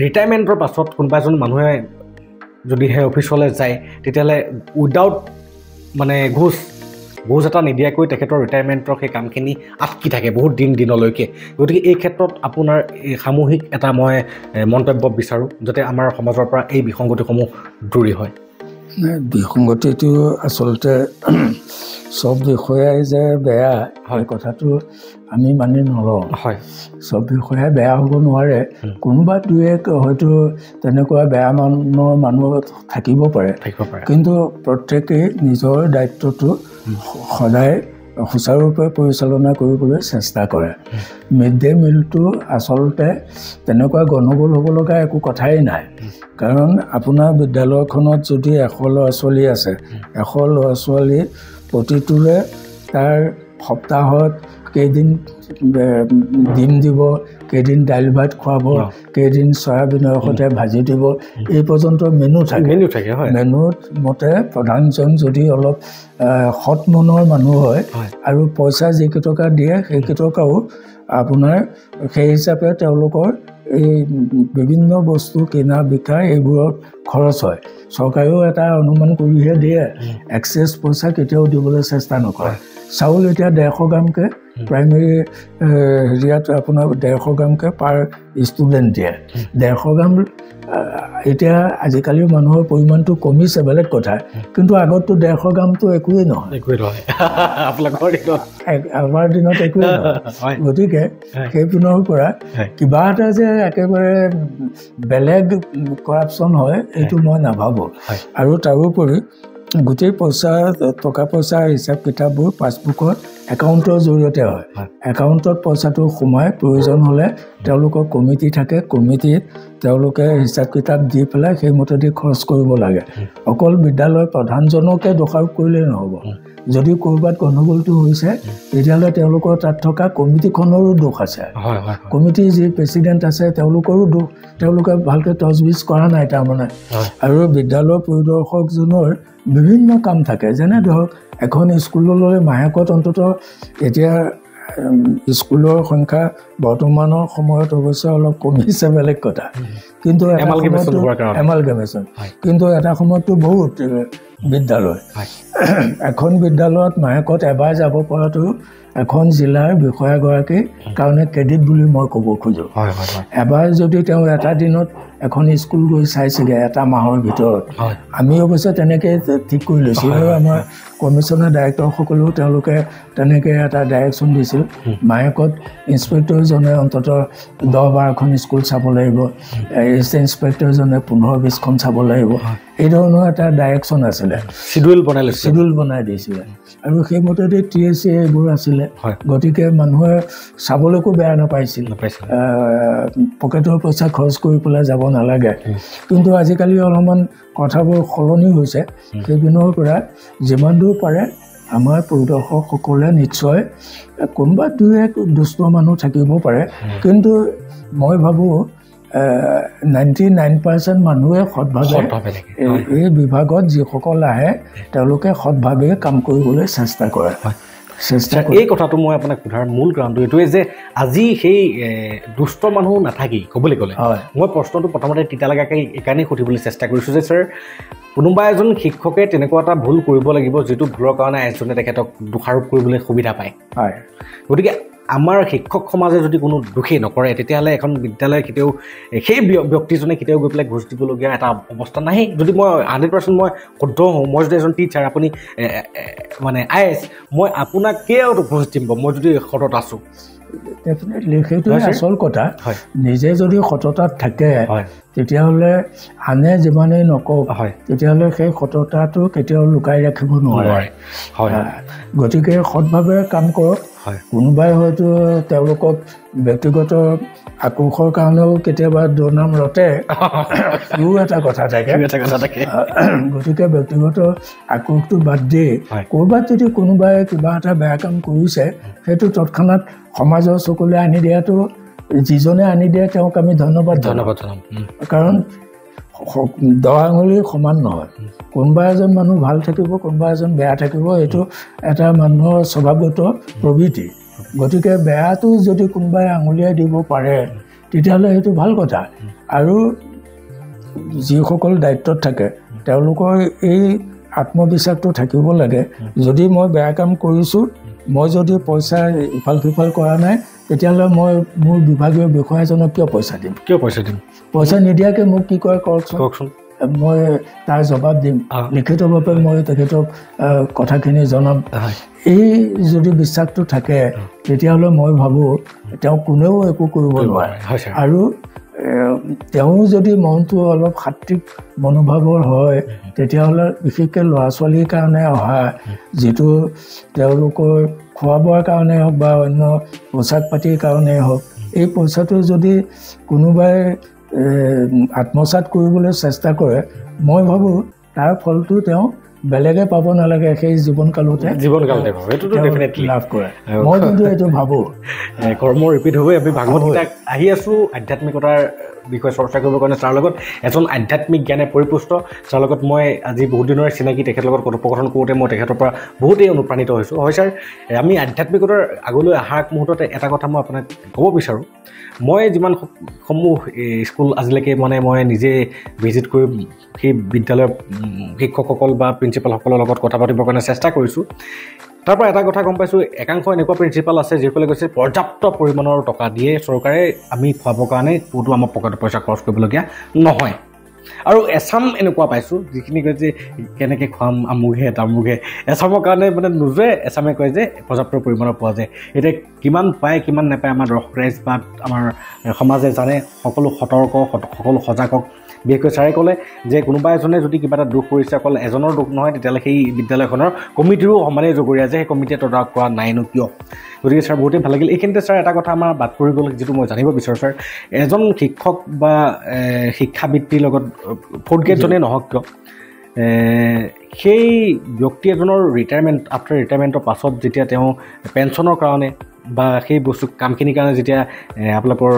ৰিটায়াৰমেণ্টৰ পাছত কোনোবা এজন মানুহে যদিহে অফিচলৈ যায় তেতিয়াহ'লে উইদাউট মানে ঘোচ এটা নিদিয়াকৈ তেখেতৰ ৰিটায়াৰমেণ্টৰ সেই কামখিনি আটকি থাকে বহুত দিনলৈকে গতিকে এই ক্ষেত্ৰত আপোনাৰ সামূহিক এটা মই মন্তব্য বিচাৰোঁ যাতে আমাৰ সমাজৰ পৰা এই বিসংগতিসমূহ দূৰী হয় বিসংগতিটো আচলতে সব বিষয়াই যে বেয়া হয় কথাটো আমি মানি নলওঁ হয় সব বিষয়াই বেয়া হ'ব নোৱাৰে কোনোবা দুয়ে হয়তো তেনেকুৱা বেয়া মানৰ মানুহ থাকিব পাৰে কিন্তু প্ৰত্যেকেই নিজৰ দায়িত্বটো সদায় সুচাৰুৰূপে পৰিচালনা কৰিবলৈ চেষ্টা কৰে মিড ডে মিলটো আচলতে তেনেকুৱা গণ্ডগোল হ'ব লগা একো কথাই নাই কাৰণ আপোনাৰ বিদ্যালয়খনত যদি 100 ল'ৰা ছোৱালী আছে 100 ল'ৰা ছোৱালী প্ৰতিটোৰে তাৰ সপ্তাহত কেইদিন ডিম দিব কেইদিন দাইল ভাত খুৱাব কেইদিন চয়াবিনৰ সৈতে ভাজি দিব এই পৰ্যন্ত মেনু থাকে মেনুত মতে প্ৰধানজন যদি অলপ সৎ মনৰ মানুহ হয় আৰু পইচা যিকেইটকা দিয়ে সেইকেইটকাও আপোনাৰ সেই হিচাপে তেওঁলোকৰ এই বিভিন্ন বস্তু কিনা বিকা এইবোৰত খৰচ হয় চৰকাৰেও এটা অনুমান কৰিহে দিয়ে এক্সেছ পইচা কেতিয়াও দিবলৈ চেষ্টা নকৰে চাউল এতিয়া 150 গ্ৰামকৈ প্ৰাইমেৰী হেৰিয়াত আপোনাৰ 150 গ্ৰামকৈ পাৰ ষ্টুডেণ্ট দিয়ে 150 গ্ৰাম এতিয়া আজিকালি মানুহৰ পৰিমাণটো কমিছে বেলেগ কথা কিন্তু আগততো 150 গ্ৰামটো একোৱেই নহয় আমাৰ দিনত একোৱেই নহয় গতিকে সেইপিনৰ পৰা কিবা এটা যে একেবাৰে বেলেগ কৰাপশ্যন হয় এইটো মই নাভাবোঁ আৰু তাৰোপৰি গোটেই পইচা টকা পইচাৰ হিচাপ কিতাপবোৰ পাছবুকত একাউণ্টৰ জৰিয়তে হয় একাউণ্টত পইচাটো সোমাই প্ৰয়োজন হ'লে তেওঁলোকৰ কমিটি থাকে কমিটিত তেওঁলোকে হিচাপ কিতাপ দি পেলাই সেইমতেদি খৰচ কৰিব লাগে অকল বিদ্যালয়ৰ প্ৰধানজনকে দোষাৰোপ কৰিলে নহ'ব যদি ক'ৰবাত গণ্ডগোলটো হৈছে তেতিয়াহ'লে তেওঁলোকৰ তাত থকা কমিটিখনৰো দোষ আছে কমিটিৰ যি প্ৰেচিডেণ্ট আছে তেওঁলোকৰো দোষ তেওঁলোকে ভালকৈ তজবিজ কৰা নাই তাৰমানে আৰু বিদ্যালয়ৰ পৰিদৰ্শকজনৰ বিভিন্ন কাম থাকে যেনে ধৰক এখন স্কুললৈ মাহেকত অন্ততঃ এতিয়া স্কুলৰ সংখ্যা বৰ্তমানৰ সময়ত অৱশ্যে অলপ কমিছে বেলেগ কথা কিন্তু এমালগেমেশ্যন কিন্তু এটা সময়ততো বহুত বিদ্যালয় এখন বিদ্যালয়ত মাহেকত এবাৰ যাব পৰাটো এখন জিলাৰ বিষয়াগৰাকীৰ কাৰণে ক্ৰেডিট বুলি মই ক'ব খোজোঁ এবাৰ যদি তেওঁ এটা দিনত এখন স্কুল গৈ চাইছেগৈ এটা মাহৰ ভিতৰত আমি অৱশ্যে তেনেকৈ ঠিক কৰি লৈছোঁ আৰু আমাৰ কমিশ্যনাৰ ডাইৰেক্টৰসকলেও তেওঁলোকে তেনেকৈ এটা ডাইৰেকশ্যন দিছিল মাহেকত ইনস্পেক্টৰজনে অন্ততঃ 10-12খন স্কুল চাব লাগিব ইনস্পেক্টৰজনে 15-20খন চাব লাগিব এই ধৰণৰ এটা ডাইৰেকশ্যন আছিলে চিডিউল বনাই দিছিলে আৰু সেইমতে TSC এইবোৰ আছিলে গতিকে মানুহে চাবলৈকো বেয়া নাপাইছিল পকেটৰ পইচা খৰচ কৰি পেলাই যাব নালাগে কিন্তু আজিকালি অলপমান কথাবোৰ সলনি হৈছে সেইপিনৰ পৰা যিমান দূৰ পাৰে আমাৰ পৰিদৰ্শকসকলে নিশ্চয় কোনোবা দুই এক দুষ্ট মানুহ থাকিব পাৰে কিন্তু মই ভাবোঁ 99% মানুহে সৎভাৱে এই বিভাগত যিসকল আহে তেওঁলোকে সৎভাৱে কাম কৰিবলৈ চেষ্টা কৰে এই কথাটো মই আপোনাক সোধাৰ মূল কাৰণটো এইটোৱে যে আজি সেই দুষ্ট মানুহ নাথাকি ক'বলৈ গ'লে মই প্ৰশ্নটো প্ৰথমতে তিতা লগাকৈ এইকাৰণেই সুধিবলৈ চেষ্টা কৰিছোঁ যে ছাৰ কোনোবা এজন শিক্ষকে তেনেকুৱা এটা ভুল কৰিব লাগিব যিটো ভুলৰ কাৰণে এজনে তেখেতক দোষাৰোপ কৰিবলৈ সুবিধা পায় গতিকে আমাৰ শিক্ষক সমাজে যদি কোনো দোষী নকৰে তেতিয়াহ'লে এখন বিদ্যালয় কেতিয়াও সেই ব্যক্তিজনে কেতিয়াও গৈ পেলাই ঘোষ দিবলগীয়া এটা অৱস্থা নাহে যদি মই 100% মই শুদ্ধ হওঁ মই যদি এজন টিচাৰ আপুনি মানে IAS মই আপোনাক কিয় ঘোষ দিম মই যদি সতত আছোঁ ডেফিনেটলি সেইটোৱে আচল কথা নিজে যদি সততাত থাকে তেতিয়াহ'লে আনে যিমানেই নকওক তেতিয়াহ'লে সেই সততাটো কেতিয়াও লুকাই ৰাখিব নোৱাৰে গতিকে সৎভাৱে কাম কৰক কোনোবাই হয়তো তেওঁলোকক ব্যক্তিগত আক্ৰোশৰ কাৰণেও কেতিয়াবা দুৰ্নাম ৰটে সিও এটা কথা থাকে গতিকে ব্যক্তিগত আক্ৰোশটো বাদ দি ক'ৰবাত যদি কোনোবাই কিবা এটা বেয়া কাম কৰিছে সেইটো তৎক্ষণাত সমাজৰ চকুলৈ আনি দিয়াটো যিজনে আনি দিয়ে তেওঁক আমি ধন্যবাদ জনাম কাৰণ 10 আঙুলি সমান নহয় কোনোবা এজন মানুহ ভাল থাকিব কোনোবা এজন বেয়া থাকিব এইটো এটা মানুহৰ স্বভাৱগত প্ৰবৃত্তি গতিকে বেয়াটো যদি কোনোবাই আঙুলিয়াই দিব পাৰে তেতিয়াহ'লে সেইটো ভাল কথা আৰু যিসকল দায়িত্বত থাকে তেওঁলোকৰ এই আত্মবিশ্বাসটো থাকিব লাগে যদি মই বেয়া কাম কৰিছোঁ মই যদি পইচা ইফাল সিফাল কৰা নাই তেতিয়াহ'লে মই মোৰ বিভাগীয় বিষয়াজনক কিয় পইচা দিম পইচা নিদিয়াকৈ মোক কি কয় কওকচোন মই তাৰ জবাব দিম লিখিতভাৱে মই তেখেতক কথাখিনি জনাম এই যদি বিশ্বাসটো থাকে তেতিয়াহ'লে মই ভাবোঁ তেওঁ কোনেও একো কৰিব নোৱাৰে আৰু তেওঁ যদি মনটো অলপ সাত্বিক মনোভাৱৰ হয় তেতিয়াহ'লে বিশেষকৈ ল'ৰা ছোৱালীৰ কাৰণে অহা যিটো তেওঁলোকৰ খোৱা বোৱাৰ কাৰণে হওক বা অন্য পোচাক পাতিৰ কাৰণে হওক এই পইচাটো যদি কোনোবাই আত্মসাৎ কৰিবলৈ চেষ্টা কৰে মই ভাবোঁ তাৰ ফলটো তেওঁ বেলেগে পাব নালাগে সেই জীৱনকালতে লাভ কৰে মই কিন্তু এইটো ভাবোঁ কৰ্ম ৰিপিট হ'ব আমি ভাগৱত গীতাক আহি আছোঁ আধ্যাত্মিকতাৰ বিষয়ে চৰ্চা কৰিবৰ কাৰণে তাৰ লগত এজন আধ্যাত্মিক জ্ঞানে পৰিপুষ্ট তাৰ লগত মই আজি বহুত দিনৰে চিনাকি তেখেতৰ লগত কথোপকথন কৰোঁতে মই তেখেতৰ পৰা বহুতেই অনুপ্ৰাণিত হৈছোঁ হয় ছাৰ আমি আধ্যাত্মিকতাৰ আগলৈ অহাৰ মুহূৰ্ততে এটা কথা মই আপোনাক ক'ব বিচাৰোঁ মই যিমানসমূহ স্কুল আজিলৈকে মানে মই নিজে ভিজিট কৰি সেই বিদ্যালয়ৰ শিক্ষকসকল বা প্ৰিন্সিপালসকলৰ লগত কথা পাতিবৰ কাৰণে চেষ্টা কৰিছোঁ তাৰ পৰা এটা কথা গম পাইছোঁ একাংশ এনেকুৱা প্ৰিন্সিপাল আছে যিসকলে কৈছে পৰ্যাপ্ত পৰিমাণৰ টকা দিয়ে চৰকাৰে আমি খুৱাবৰ কাৰণে ক'তো আমাৰ পকেটৰ পইচা খৰচ কৰিবলগীয়া নহয় আৰু এছাম এনেকুৱা পাইছোঁ যিখিনি কয় যে কেনেকৈ খুৱাম আমুকহে তামুকহে এছামৰ কাৰণে মানে নোজোৰে এছামে কয় যে পৰ্যাপ্ত পৰিমাণৰ পোৱা যায় এতিয়া কিমান পায় কিমান নাপায় আমাৰ দৰ্শক ৰাইজ বা আমাৰ সমাজে জানে সকলো সতৰ্ক সকলো সজাগ হওক বিশেষকৈ ছাৰে ক'লে যে কোনোবা এজনে যদি কিবা এটা দোষ কৰিছে অকল এজনৰ দোষ নহয় তেতিয়াহ'লে সেই বিদ্যালয়খনৰ কমিটিৰো সমানে জগৰীয়া যে সেই কমিটিয়ে তদাৰক কৰা নাইনো কিয় গতিকে ছাৰ বহুতেই ভাল লাগিল এইখিনিতে ছাৰ এটা কথা আমাৰ বাদ পৰি গ'ল যিটো মই জানিব বিচাৰোঁ ছাৰ এজন শিক্ষক বা শিক্ষাবৃত্তিৰ লগত ফ'ৰ্থ গ্ৰেডজনেই নহওক কিয় সেই ব্যক্তি এজনৰ ৰিটায়াৰমেণ্ট আফটাৰ ৰিটায়াৰমেণ্টৰ পাছত যেতিয়া তেওঁ পেঞ্চনৰ কাৰণে বা সেই বস্তু কামখিনিৰ কাৰণে যেতিয়া আপোনালোকৰ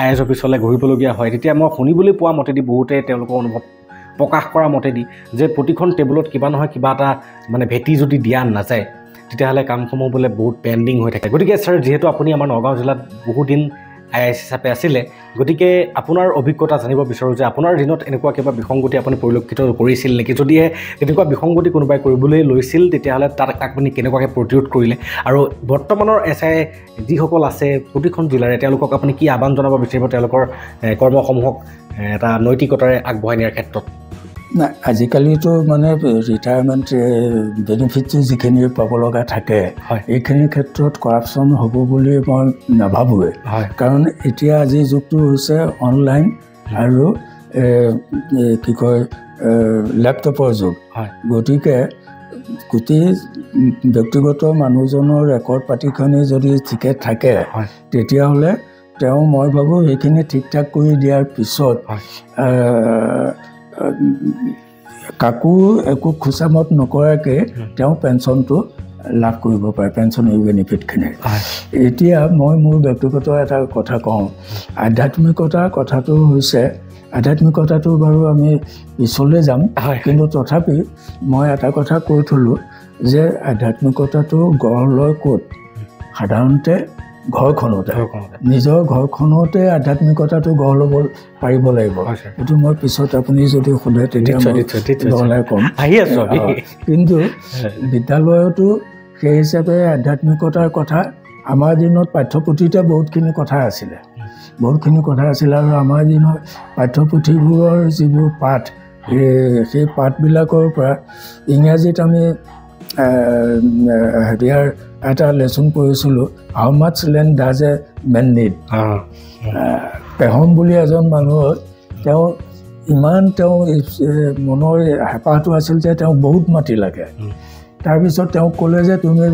IAS অফিচলৈ ঘূৰিবলগীয়া হয় তেতিয়া মই শুনিবলৈ পোৱা মতেদি বহুতে তেওঁলোকৰ অনুভৱ প্ৰকাশ কৰা মতেদি যে প্ৰতিখন টেবুলত কিবা নহয় কিবা এটা মানে ভেটি যদি দিয়া নাযায় তেতিয়াহ'লে কামসমূহ বোলে বহুত পেণ্ডিং হৈ থাকে গতিকে ছাৰ যিহেতু আপুনি আমাৰ নগাঁও জিলাত বহুদিন IAS হিচাপে আছিলে গতিকে আপোনাৰ অভিজ্ঞতা জানিব বিচাৰোঁ যে আপোনাৰ দিনত এনেকুৱা কিবা বিসংগতি আপুনি পৰিলক্ষিত কৰিছিল নেকি যদিহে তেনেকুৱা বিসংগতি কোনোবাই কৰিবলৈ লৈছিল তেতিয়াহ'লে তাক আপুনি কেনেকুৱাকৈ প্ৰতিৰোধ কৰিলে আৰু বৰ্তমানৰ SI যিসকল আছে প্ৰতিখন জিলাৰে তেওঁলোকক আপুনি কি আহ্বান জনাব বিচাৰিব তেওঁলোকৰ কৰ্মসমূহক এটা নৈতিকতাৰে আগবঢ়াই নিয়াৰ ক্ষেত্ৰত নাই আজিকালিতো মানে ৰিটায়াৰমেণ্ট বেনিফিটটো যিখিনি পাব লগা থাকে এইখিনিৰ ক্ষেত্ৰত কৰাপশ্যন হ'ব বুলি মই নাভাবোঁৱে কাৰণ এতিয়া আজিৰ যুগটো হৈছে অনলাইন আৰু কি কয় লেপটপৰ যুগ গতিকে গোটেই ব্যক্তিগত মানুহজনৰ ৰেকৰ্ড পাতিখিনি যদি ঠিকে থাকে তেতিয়াহ'লে তেওঁ মই ভাবোঁ সেইখিনি ঠিক ঠাক কৰি দিয়াৰ পিছত কাকো একো খোচামত নকৰাকৈ তেওঁ পেঞ্চনটো লাভ কৰিব পাৰে পেঞ্চনৰ বেনিফিটখিনি এতিয়া মই মোৰ ব্যক্তিগত এটা কথা কওঁ আধ্যাত্মিকতাৰ কথাটো হৈছে আধ্যাত্মিকতাটো বাৰু আমি পিছলৈ যাম কিন্তু তথাপি মই এটা কথা কৈ থলোঁ যে আধ্যাত্মিকতাটো গঢ় লয় ক'ত সাধাৰণতে ঘৰখনতে নিজৰ ঘৰখনতে আধ্যাত্মিকতাটো গঢ় ল'ব পাৰিব লাগিব এইটো মই পিছত আপুনি যদি সোধে তেতিয়া মই ক'ম কিন্তু বিদ্যালয়তো সেই হিচাপে আধ্যাত্মিকতাৰ কথা আমাৰ দিনত পাঠ্যপুথিতে বহুতখিনি কথা আছিলে আৰু আমাৰ দিনত পাঠ্যপুথিবোৰৰ যিবোৰ পাঠ সেই পাঠবিলাকৰ পৰা ইংৰাজীত আমি হেৰিয়াৰ এটা লেচন পঢ়িছিলোঁ how much land does a man need Pahom বুলি এজন মানুহৰ তেওঁ ইমান তেওঁ মনৰ হেঁপাহটো আছিল যে তেওঁ বহুত মাটি লাগে তাৰপিছত তেওঁ ক'লে যে তুমি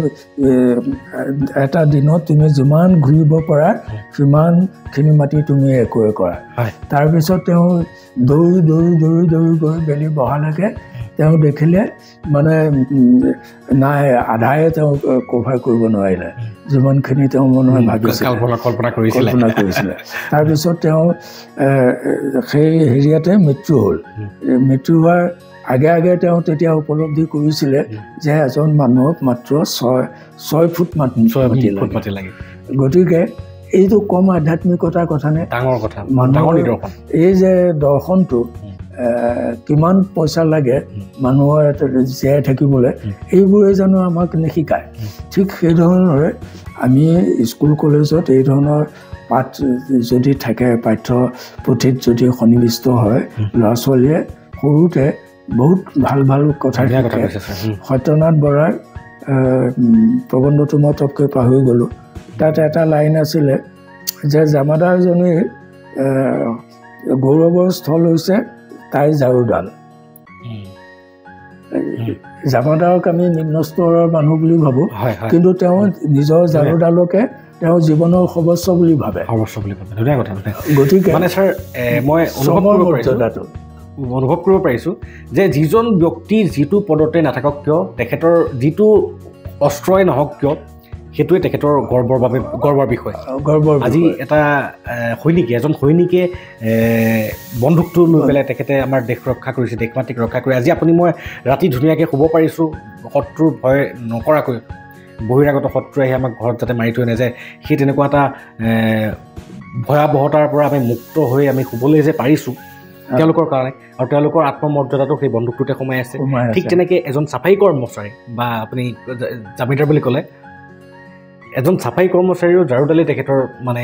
এটা দিনত তুমি যিমান ঘূৰিব পাৰা সিমানখিনি মাটি তুমি একোৱে কৰা তাৰপিছত তেওঁ দৌৰি গৈ বেলি বহালৈকে তেওঁ দেখিলে মানে নাই আধাই তেওঁ কভাৰ কৰিব নোৱাৰিলে যিমানখিনি তেওঁ মনত ভাবিছিল কল্পনা কৰিছিলে তাৰপিছত তেওঁ সেই হেৰিয়াতে মৃত্যু হ'ল মৃত্যু হোৱাৰ আগে তেওঁ তেতিয়া উপলব্ধি কৰিছিলে যে এজন মানুহক মাত্ৰ 6 ফুট মাটি লাগে গতিকে এইটো কম আধ্যাত্মিকতাৰ কথা নে ডাঙৰ কথা এই যে দৰ্শনটো কিমান পইচা লাগে মানুহৰ জীয়াই থাকিবলৈ এইবোৰে জানো আমাক নিশিকায় ঠিক সেইধৰণৰে আমি স্কুল কলেজত এই ধৰণৰ পাঠ যদি থাকে পাঠ্যপুথিত যদি সন্নিৱিষ্ট হয় ল'ৰা ছোৱালীয়ে সৰুতে বহুত ভাল কথা থাকে সত্যনাথ বৰাৰ প্ৰবন্ধটো মই তপকৈ পাহৰি গ'লোঁ তাত এটা লাইন আছিলে যে জামাদাৰজনীৰ গৌৰৱৰ স্থল হৈছে তাইৰ ঝাৰুডাল জামাদাৰক আমি নিম্ন স্তৰৰ মানুহ বুলি ভাবোঁ কিন্তু তেওঁ নিজৰ ঝাৰুডালকে তেওঁ জীৱনৰ সৰ্বস্ব বুলি ভাবে গতিকে মানে ছাৰ মই অনুভৱ কৰিব পাৰিছোঁ যে যিজন ব্যক্তি যিটো পদতে নাথাকক কিয় তেখেতৰ যিটো অস্ত্ৰই নহওক কিয় সেইটোৱে তেখেতৰ গৰ্বৰ বিষয় আজি এটা এজন সৈনিকে বন্দুকটো লৈ পেলাই তেখেতে আমাৰ দেশ ৰক্ষা কৰিছে দেশ মাতৃক ৰক্ষা কৰি আজি আপুনি মই ৰাতি ধুনীয়াকৈ শুব পাৰিছোঁ শত্ৰুৰ ভয় নকৰাকৈ বহিৰাগত শত্ৰু আহি আমাক ঘৰত যাতে মাৰি থৈ নাযায় সেই তেনেকুৱা এটা ভয়াৱহতাৰ পৰা আমি মুক্ত হৈ আমি শুবলৈ যে পাৰিছোঁ তেওঁলোকৰ কাৰণে আৰু তেওঁলোকৰ আত্মমৰ্যাদাটো সেই বন্দুকটোতে সোমাই আছে ঠিক তেনেকৈ এজন চাফাই কৰ্মচাৰী বা আপুনি জামিদাৰ বুলি ক'লে এজন চাফাই কৰ্মচাৰীও ঝাৰুডালি তেখেতৰ মানে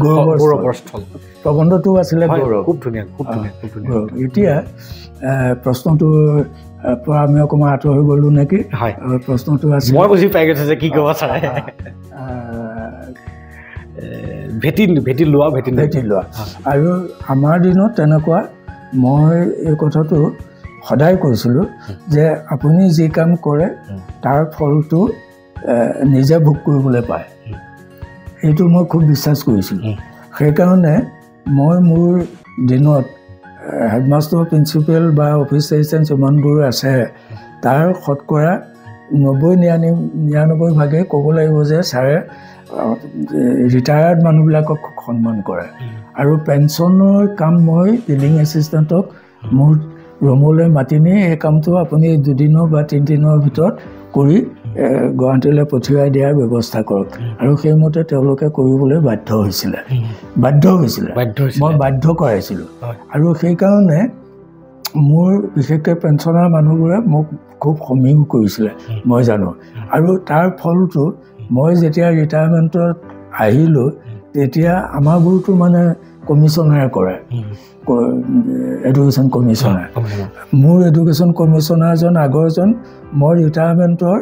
গৌৰৱৰ স্থল প্ৰবন্ধটো আছিলে খুব ধুনীয়া এতিয়া প্ৰশ্নটোৰ পৰা আমি অকণমান আঁতৰ হৈ গ'লোঁ নেকি প্ৰশ্নটো আছে মই বুজি পাই গৈছোঁ যে কি ক'ব ছাৰে ভেটি লোৱা আৰু আমাৰ দিনত তেনেকুৱা মই এই কথাটো সদায় কৈছিলোঁ যে আপুনি যি কাম কৰে তাৰ ফলটো নিজে ভোগ কৰিবলৈ পায়, এইটো মই খুব বিশ্বাস কৰিছিলোঁ। সেইকাৰণে মই মোৰ দিনত হেডমাষ্টাৰ প্ৰিন্সিপেল বা অফিচ এছিষ্টেণ্ট যিমানবোৰ আছে তাৰ শতকৰা 90-99% ক'ব লাগিব যে ছাৰে ৰিটায়াৰ্ড মানুহবিলাকক সন্মান কৰে। আৰু পেঞ্চনৰ কাম মই বিলিং এছিষ্টেণ্টক মোৰ ৰুমলৈ মাতি নি এই কামটো আপুনি 2 দিনৰ বা 3 দিনৰ ভিতৰত কৰি গুৱাহাটীলৈ পঠিয়াই দিয়াৰ ব্যৱস্থা কৰক। আৰু সেইমতে তেওঁলোকে কৰিবলৈ বাধ্য হৈছিলে, মই বাধ্য কৰাইছিলোঁ। আৰু সেইকাৰণে মোৰ বিশেষকৈ পেঞ্চনাৰ মানুহবোৰে মোক খুব সমীহ কৰিছিলে, মই জানো। আৰু তাৰ ফলটো মই যেতিয়া ৰিটায়াৰমেণ্টত আহিলোঁ তেতিয়া আমাৰবোৰতো মানে কমিশ্যনাৰে কৰে, এডুকেশ্যন কমিশ্যনাৰ। মোৰ এডুকেশ্যন কমিশ্যনাৰজন আগৰজন মই ৰিটায়াৰমেণ্টৰ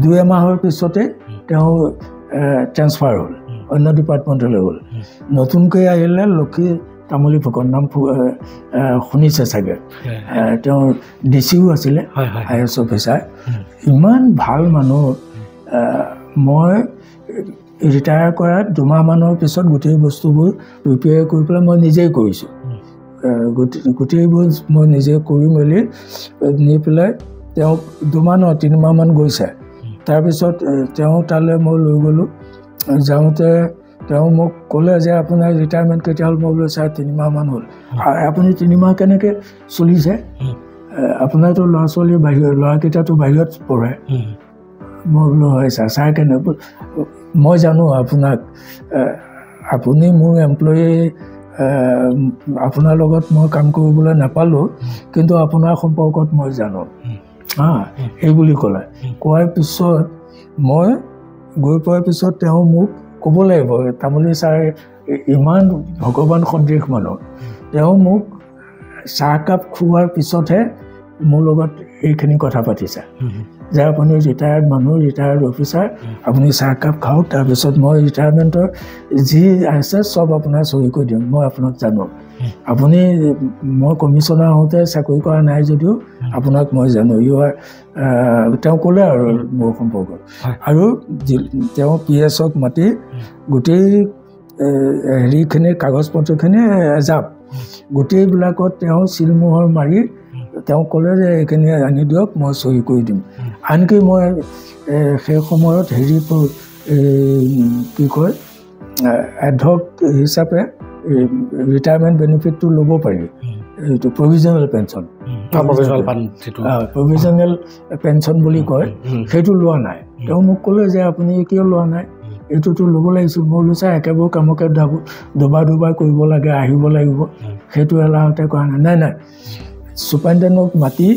2 মাহৰ পিছতে তেওঁ ট্ৰেন্সফাৰ হ'ল, অন্য ডিপাৰ্টমেণ্টলৈ গ'ল। নতুনকৈ আহিলে লক্ষী তামুলী ফুকন, নাম শুনিছে চাগে, তেওঁৰ ডিচিও আছিলে, IAS অফিচাৰ। ইমান ভাল মানুহ। মই ৰিটায়াৰ কৰাত 2 মাহমানৰ পিছত গোটেই বস্তুবোৰ প্ৰিপেয়াৰ কৰি পেলাই মই নিজেই কৰিছোঁ। গোটেইবোৰ মই নিজে কৰি মেলি নি পেলাই তেওঁক 2 মাহ নহয় 3 মাহমান গৈছে। তাৰপিছত তেওঁ তালৈ মই লৈ গ'লোঁ। যাওঁতে তেওঁ মোক ক'লে যে আপোনাৰ ৰিটায়াৰমেণ্ট কেতিয়া হ'ল? মই বোলো ছাৰ 3 মাহমান হ'ল। আপুনি 3 মাহ কেনেকৈ চলিছে? আপোনাৰতো ল'ৰা-ছোৱালী ল'ৰাকেইটাতো বাহিৰত পঢ়ে। মই বোলো হয় ছাৰ কেনেকৈ? মই জানো আপোনাক, আপুনি মোৰ এমপ্লয়ী, আপোনাৰ লগত মই কাম কৰিবলৈ নাপালোঁ, কিন্তু আপোনাৰ সম্পৰ্কত মই জানো এই বুলি ক'লে। কোৱাৰ পিছত মই গৈ পোৱাৰ পিছত তেওঁ মোক ক'ব লাগিব, তামুলী ছাৰ ইমান ভগৱান সদৃশ মানুহ, তেওঁ মোক চাহকাপ খোৱাৰ পিছতহে মোৰ লগত এইখিনি কথা পাতিছে যে আপুনি ৰিটায়াৰ্ড মানুহ, ৰিটায়াৰ্ড অফিচাৰ, আপুনি চাহকাপ খাওক, তাৰপিছত মই ৰিটায়াৰমেণ্টৰ যি আছে চব আপোনাৰ চহী কৰি দিম, মই আপোনাক জানো। আপুনি মই কমিশ্যনাৰ হওঁতে চাকৰি কৰা নাই যদিও আপোনাক মই জানো। তেওঁ ক'লে আৰু মোৰ সম্পৰ্কত। আৰু তেওঁ PS-ক মাতি গোটেই হেৰিখিনি কাগজ পত্ৰখিনি এজাপ গোটেইবিলাকত তেওঁ চিলমোহৰ মাৰি তেওঁ ক'লে যে এইখিনি আনি দিয়ক, মই চহী কৰি দিম। আনকি মই সেই সময়ত কি কয় এডহক হিচাপে ৰিটায়াৰমেণ্ট বেনিফিটটো ল'ব পাৰি, এইটো প্ৰভিজনেল পেঞ্চন, প্ৰভিজনেল পেঞ্চন বুলি কয়, সেইটো লোৱা নাই। তেওঁ মোক ক'লে যে আপুনি কিয় লোৱা নাই? এইটোতো ল'ব লাগিছিল। মই বোলো ছাৰ একেবোৰ কামকে দুবাৰ কৰিব লাগে, আহিব লাগিব, সেইটো এলাহতে কৰা নাই। ছুপাৰিণ্টেণ্ডেণ্টক মাতি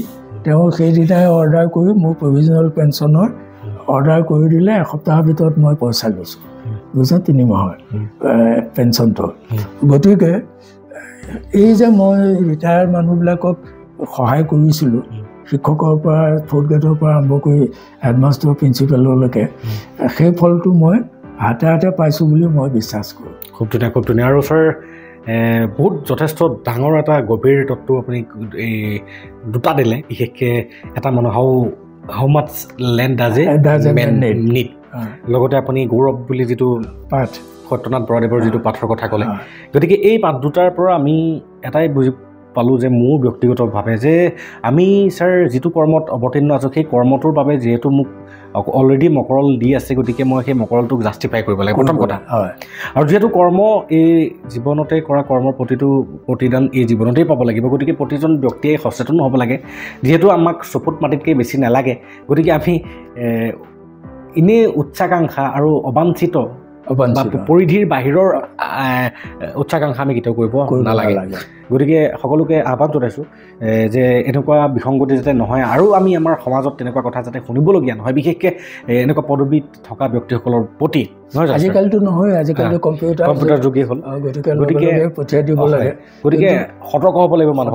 তেওঁ সেইদিনাই অৰ্ডাৰ কৰি মোৰ প্ৰভিজনেল পেঞ্চনৰ অৰ্ডাৰ কৰি দিলে। এসপ্তাহৰ ভিতৰত মই পইচা লৈছোঁ, বুজিছে, 3 মাহৰ পেঞ্চনটো। গতিকে এই যে মই ৰিটায়াৰ্ড মানুহবিলাকক সহায় কৰিছিলোঁ, শিক্ষকৰ পৰা 4th গ্ৰেডৰ পৰা আৰম্ভ কৰি হেডমাষ্টাৰ প্ৰিন্সিপাললৈকে, সেই ফলটো মই হাতে হাতে পাইছোঁ বুলি মই বিশ্বাস কৰোঁ। খুব ধুনীয়া। আৰু ছাৰ বহুত যথেষ্ট ডাঙৰ এটা গভীৰ তত্ত্ব আপুনি এই 2টা দিলে, বিশেষকৈ এটা মানুহ how much land does a man need, লগতে আপুনি গৌৰৱ বুলি যিটো পাঠ, সত্যনাথ বৰাদেৱৰ যিটো পাঠৰ কথা ক'লে। গতিকে এই পাঠ 2টাৰ পৰা আমি এটাই বুজি পালোঁ যে মোৰ ব্যক্তিগতভাৱে যে আমি ছাৰ যিটো কৰ্মত অৱতীৰ্ণ আছোঁ, সেই কৰ্মটোৰ বাবে যিহেতু মোক অলৰেডি মকৰল দি আছে, গতিকে মই সেই মকৰলটোক জাষ্টিফাই কৰিব লাগে, প্ৰথম কথা। আৰু যিহেতু কৰ্ম এই জীৱনতে কৰা কৰ্মৰ প্ৰতিদান এই জীৱনতেই পাব লাগিব, গতিকে প্ৰতিজন ব্যক্তিয়ে সচেতন হ'ব লাগে। যিহেতু আমাক চকুত মাটিতকৈ বেছি নালাগে, গতিকে আমি এনেই উচ্চাকাংক্ষা আৰু অবাঞ্ছিত পৰিধিৰ বাহিৰৰ উচ্চাকাংক্ষা আমি কেতিয়াও কৰিব নালাগে। গতিকে সকলোকে আহ্বান জনাইছোঁ যে এনেকুৱা বিসংগতি যাতে নহয়, আৰু আমি আমাৰ সমাজত তেনেকুৱা কথা যাতে শুনিবলগীয়া নহয়, বিশেষকৈ এনেকুৱা পদবীত থকা ব্যক্তিসকলৰ প্ৰতি আজিকালিতো নহয়, আজিকালি কম্পিউটাৰ যোগেই হ'ল, গতিকে পঠিয়াই দিব লাগে। গতিকে সতৰ্ক হ'ব লাগিব মানুহ,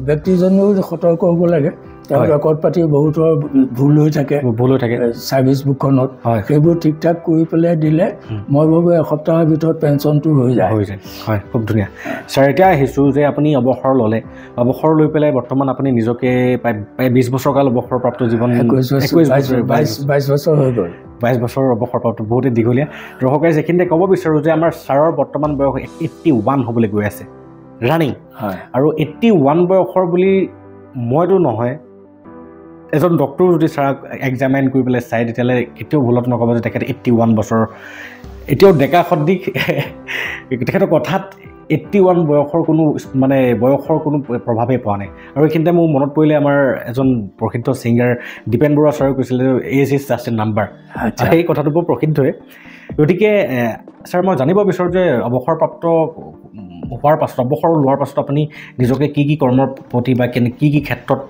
ব্যক্তিজনেও সতৰ্ক হ'ব লাগে। তেওঁ ৰেকৰ্ড পাতি বহুতৰ ভুল হৈ থাকে ছাৰ্ভিচ বুকখনত, সেইবোৰ ঠিক ঠাক কৰি পেলাই দিলে মই ভাবোঁ এসপ্তাহৰ ভিতৰত পেঞ্চনটো হৈ যায়। হয়, খুব ধুনীয়া। ছাৰ, এতিয়া আহিছোঁ যে আপুনি অৱসৰ ল'লে, অৱসৰ লৈ পেলাই বৰ্তমান আপুনি নিজকে প্ৰায় 20 বছৰ কাল অৱসৰপ্ৰাপ্ত জীৱন, 22 বছৰ হৈ গ'ল। 22 বছৰ অৱসৰপ্ৰাপ্ত, বহুতেই দীঘলীয়া। দৰ্শকে যিখিনিতে ক'ব বিচাৰোঁ যে আমাৰ ছাৰৰ বৰ্তমান বয়স 81 হ'বলৈ গৈ আছে ৰানিং, আৰু 81 বয়সৰ বুলি মইতো নহয়, এজন ডক্টৰ যদি ছাৰক এক্সামাইন কৰি পেলাই চাই তেতিয়াহ'লে কেতিয়াও ভুলত নক'ব যে তেখেতে 81 বছৰ, এতিয়াও ডেকা সদৃশ। তেখেতৰ কথাত 81 বয়সৰ কোনো প্ৰভাৱেই পোৱা নাই। আৰু এইখিনিতে মোৰ মনত পৰিলে আমাৰ এজন প্ৰসিদ্ধ ছিংগাৰ দীপেন বৰুৱা ছাৰে কৈছিলে age is just a number. সেই কথাটো বৰ প্ৰসিদ্ধই। গতিকে ছাৰ, মই জানিব বিচাৰোঁ যে অৱসৰপ্ৰাপ্ত হোৱাৰ পাছত, অৱসৰ লোৱাৰ পাছত আপুনি নিজকে কি কৰ্মৰ প্ৰতি বা কি ক্ষেত্ৰত,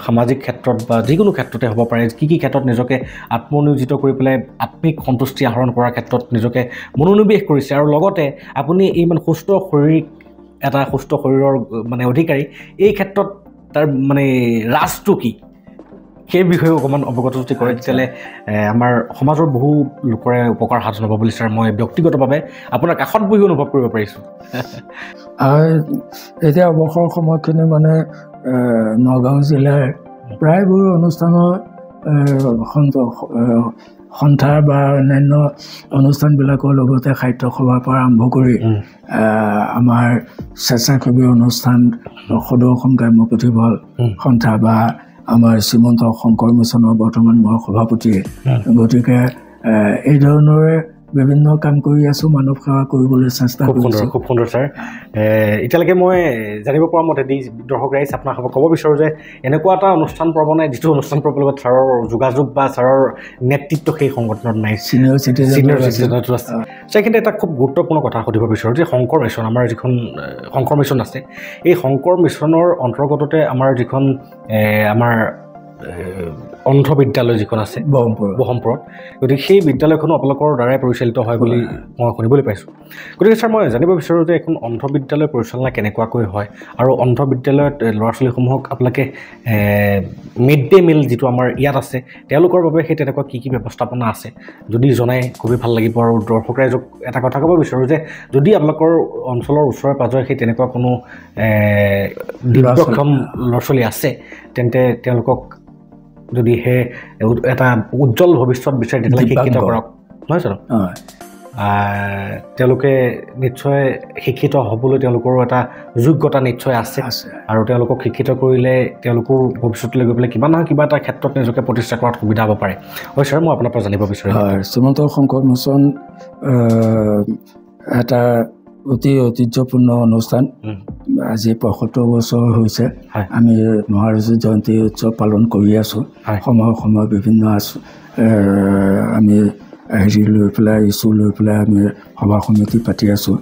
সামাজিক ক্ষেত্ৰত বা যিকোনো ক্ষেত্ৰতে হ'ব পাৰে, কি ক্ষেত্ৰত নিজকে আত্মনিয়োজিত কৰি পেলাই আত্মিক সন্তুষ্টি আহৰণ কৰাৰ ক্ষেত্ৰত নিজকে মনোনিৱেশ কৰিছে, আৰু লগতে আপুনি ইমান সুস্থ শৰীৰৰ অধিকাৰী, এই ক্ষেত্ৰত তাৰ ৰাজটো কি, সেই বিষয়ে অকণমান অৱগত যদি কৰে তেতিয়াহ'লে আমাৰ সমাজৰ বহু লোকৰে উপকাৰ সাধন হ'ব বুলি ছাৰ মই ব্যক্তিগতভাৱে আপোনাৰ কাষত বহি অনুভৱ কৰিব পাৰিছোঁ। এতিয়া অৱসৰ সময়খিনি নগাঁও জিলাৰ প্ৰায়বোৰ অনুষ্ঠানৰ সন্থা বা অন্যান্য অনুষ্ঠানবিলাকৰ লগতে সাহিত্য সভাৰ পৰা আৰম্ভ কৰি আমাৰ স্বেচ্ছাসেৱী অনুষ্ঠান, সদৌ অসম গ্ৰাম্য পুথিভঁৰাল সন্থা বা আমাৰ শ্ৰীমন্ত শংকৰ মিছনৰ বৰ্তমান মই সভাপতিয়ে, গতিকে এই ধৰণৰে বিভিন্ন কাম কৰি আছোঁ, মানৱ সেৱা কৰিবলৈ চেষ্টা কৰিছোঁ। খুব সুন্দৰ ছাৰ। এতিয়ালৈকে মই জানিব পৰা মতে দৰ্শক ৰাইজ আপোনাক ক'ব বিচাৰোঁ যে এনেকুৱা এটা অনুষ্ঠান প্ৰৱণে, যিটো অনুষ্ঠান প্ৰৱণৰ লগত ছাৰৰ যোগাযোগ বা ছাৰৰ নেতৃত্ব সেই সংগঠনত নাই, ছিনিয়ৰ চিটিজেনতো আছে। সেইখিনিতে এটা খুব গুৰুত্বপূৰ্ণ কথা সুধিব বিচাৰোঁ যে শংকৰ মিছন, আমাৰ যিখন শংকৰ মিছন আছে, এই শংকৰ মিছনৰ অন্তৰ্গততে আমাৰ যিখন আমাৰ অন্ধ বিদ্যালয় যিখন আছে ব্ৰহ্মপুৰত, গতিকে সেই বিদ্যালয়খনো আপোনালোকৰ দ্বাৰাই পৰিচালিত হয় বুলি মই শুনিবলৈ পাইছোঁ। গতিকে ছাৰ, মই জানিব বিচাৰোঁ যে এখন অন্ধ বিদ্যালয় পৰিচালনা কেনেকুৱাকৈ হয়, আৰু অন্ধ বিদ্যালয়ত ল'ৰা ছোৱালীসমূহক আপোনালোকে মিড ডে মিল যিটো আমাৰ ইয়াত আছে, তেওঁলোকৰ বাবে সেই তেনেকুৱা কি ব্যৱস্থাপনা আছে যদি জনাই খুবেই ভাল লাগিব। আৰু দৰ্শক ৰাইজক এটা কথা ক'ব বিচাৰোঁ যে যদি আপোনালোকৰ অঞ্চলৰ ওচৰে পাঁজৰে সেই তেনেকুৱা কোনো দিব্যক্ষম ল'ৰা ছোৱালী আছে, তেন্তে তেওঁলোকক যদিহে এটা উজ্জ্বল ভৱিষ্যত বিচাৰি তেতিয়াহ'লে শিক্ষিত কৰক, নহয় জানো? তেওঁলোকে নিশ্চয় শিক্ষিত হ'বলৈ তেওঁলোকৰো এটা যোগ্যতা নিশ্চয় আছে, আৰু তেওঁলোকক শিক্ষিত কৰিলে তেওঁলোকো ভৱিষ্যতলৈ গৈ পেলাই কিবা নহয় কিবা এটা ক্ষেত্ৰত নিজকে প্ৰতিষ্ঠা কৰাত সুবিধা হ'ব পাৰে। হয় ছাৰ, মই আপোনাৰ পৰা জানিব বিচাৰোঁ। শ্ৰীমন্ত শংকৰ মিছন এটা অতি ঐতিহ্যপূৰ্ণ অনুষ্ঠান। আজি ৭৫ বছৰ হৈছে আমি মহাৰাজ জয়ন্তী উৎসৱ পালন কৰি আছোঁ। সময়ে বিভিন্ন আমি লৈ পেলাই ইছ্যু লৈ পেলাই আমি সভা সমিতি পাতি আছোঁ।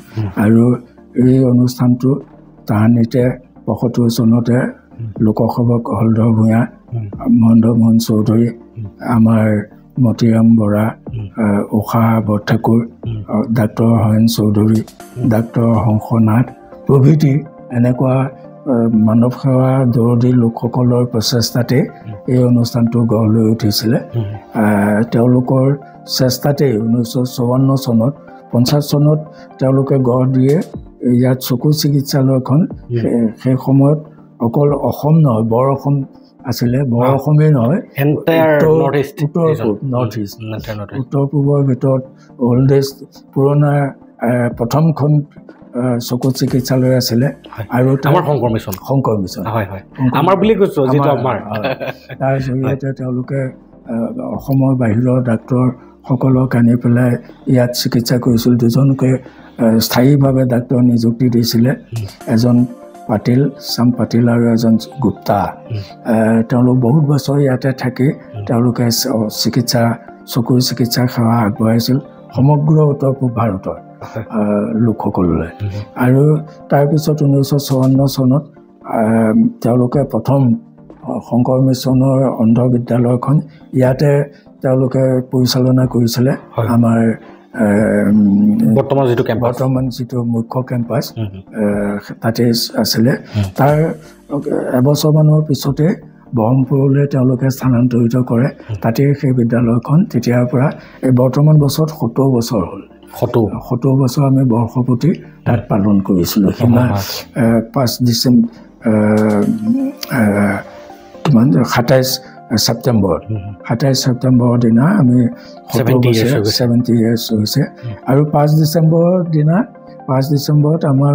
আৰু এই অনুষ্ঠানটো তাহানিতে ৭৫ চনতে লোকসেৱক হলধৰ ভূঞা, মহেন্দ্ৰ মোহন চৌধুৰী, আমাৰ মতিৰাম বৰা, উষা বৰঠাকুৰ, ডাক্তৰ হৰেণ চৌধুৰী, ডাক্তৰ হংসনাথ প্ৰভৃতি এনেকুৱা মানৱ সেৱা দৰদী লোকসকলৰ প্ৰচেষ্টাতে এই অনুষ্ঠানটো গঢ় লৈ উঠিছিলে। তেওঁলোকৰ চেষ্টাতেই 1954 চনত 50 চনত তেওঁলোকে গঢ় দিয়ে ইয়াত চকু চিকিৎসালয়খন। সেই সময়ত অকল অসম নহয়, বৰ অসম আছিলে, বৰ অসমেই নহয়, উত্তৰ পূবৰ ভিতৰত অল্ডেষ্ট পুৰণা প্ৰথমখন চকু চিকিৎসালয় আছিলে। আৰু শংকৰ মিছন তাৰ জৰিয়তে তেওঁলোকে অসমৰ বাহিৰৰ ডাক্তৰসকলক আনি পেলাই ইয়াত চিকিৎসা কৰিছিল। দুজনকে স্থায়ীভাৱে ডাক্তৰ নিযুক্তি দিছিলে, এজন পাটিল, শ্যাম পাটিল আৰু এজন গুপ্তা। তেওঁলোক বহুত বছৰ ইয়াতে থাকি তেওঁলোকে চকুৰ চিকিৎসা সেৱা আগবঢ়াইছিল সমগ্ৰ উত্তৰ পূব ভাৰতৰ লোকসকললৈ। আৰু তাৰপিছত 1954 চনত তেওঁলোকে প্ৰথম শংকৰ মিছনৰ অন্ধ বিদ্যালয়খন ইয়াতে তেওঁলোকে পৰিচালনা কৰিছিলে। আমাৰ বৰ্তমান যিটো মুখ্য কেম্পাছ তাতে আছিলে তাৰ এবছৰমানৰ পিছতে ব্ৰহ্মপুৰলৈ তেওঁলোকে স্থানান্তৰিত কৰে তাতে সেই বিদ্যালয়খন তেতিয়াৰ পৰা এই বৰ্তমান বছৰত 70 বছৰ হ'ল 70 বছৰ আমি বৰ্ষপতি তাত পালন কৰিছিলোঁ সিমান 5 ডিচেম্বৰ 27 ছেপ্টেম্বৰৰ দিনা আমি 70 ইয়াৰ্ছ হৈছে আৰু 5 ডিচেম্বৰত আমাৰ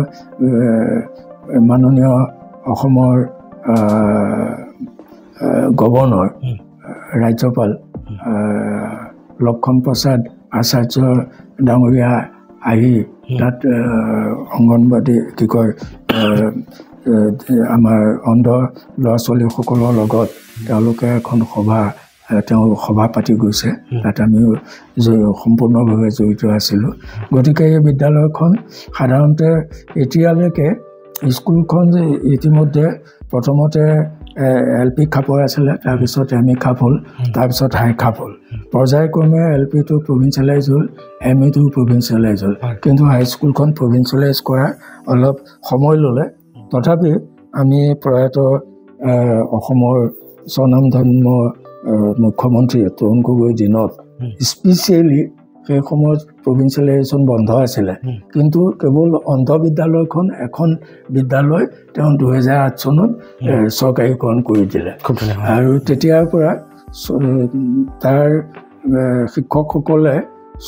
মাননীয় অসমৰ গভৰ্ণৰ ৰাজ্যপাল লক্ষণ প্ৰসাদ আচাৰ্য ডাঙৰীয়া আহি তাত অংগনবাদী কি কয় আমাৰ অন্ধ ল'ৰা ছোৱালীসকলৰ লগত তেওঁলোকে এখন সভা পাতি গৈছে তাত আমিও সম্পূৰ্ণভাৱে জড়িত আছিলোঁ গতিকে এই বিদ্যালয়খন সাধাৰণতে এতিয়ালৈকে স্কুলখন যে ইতিমধ্যে প্ৰথমতে LP খাপৰ আছিলে তাৰপিছত ME খাপ হ'ল তাৰপিছত হাই খাপ হ'ল পৰ্যায়ক্ৰমে LP-টো প্ৰভিন্সিয়েলাইজ হ'ল ME-টো প্ৰভিন্সিয়েলাইজ হ'ল কিন্তু হাইস্কুলখন প্ৰভিন্সিয়েলাইজ কৰা অলপ সময় ল'লে তথাপি আমি প্ৰয়াত অসমৰ স্বনামধন্য মুখ্যমন্ত্ৰী তৰুণ গগৈৰ দিনত স্পেচিয়েলি সেই সময়ত প্ৰভিন্সিয়েলাইজেশ্যন বন্ধ আছিলে কিন্তু কেৱল অন্ধ বিদ্যালয়খন এখন বিদ্যালয় তেওঁ 2008 চনত চৰকাৰীকৰণ কৰি দিলে আৰু তেতিয়াৰ পৰা তাৰ শিক্ষকসকলে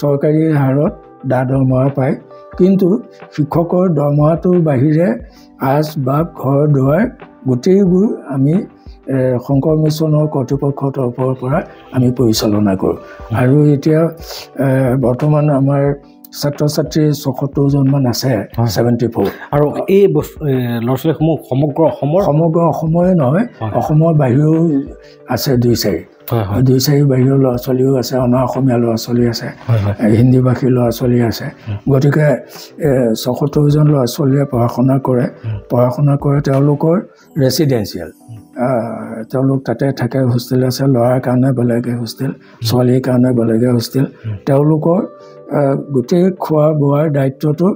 চৰকাৰী হাৰত দৰমহা পায় কিন্তু শিক্ষকৰ দৰমহাটোৰ বাহিৰে আচবাব ঘৰ দুৱাৰ গোটেইবোৰ আমি শংকৰ মিছনৰ কৰ্তৃপক্ষৰ তৰফৰ পৰা আমি পৰিচালনা কৰোঁ আৰু এতিয়া বৰ্তমান আমাৰ ছাত্ৰ ছাত্ৰী ৭৪ জনমান আছে 74 আৰু এই ল'ৰা ছোৱালীসমূহ সমগ্ৰ অসমৰে নহয় অসমৰ বাহিৰেও আছে 2-4 বাহিৰৰ ল'ৰা ছোৱালীও আছে অনা অসমীয়া ল'ৰা ছোৱালী আছে হিন্দীভাষী ল'ৰা ছোৱালী আছে গতিকে ৭৪ জন ল'ৰা ছোৱালীয়ে পঢ়া শুনা কৰে তেওঁলোকৰ ৰেচিডেঞ্চিয়েল তেওঁলোক তাতে থাকে হোষ্টেল আছে ল'ৰাৰ কাৰণে বেলেগে হোষ্টেল ছোৱালীৰ কাৰণে বেলেগে হোষ্টেল তেওঁলোকৰ গোটেই খোৱা বোৱাৰ দায়িত্বটো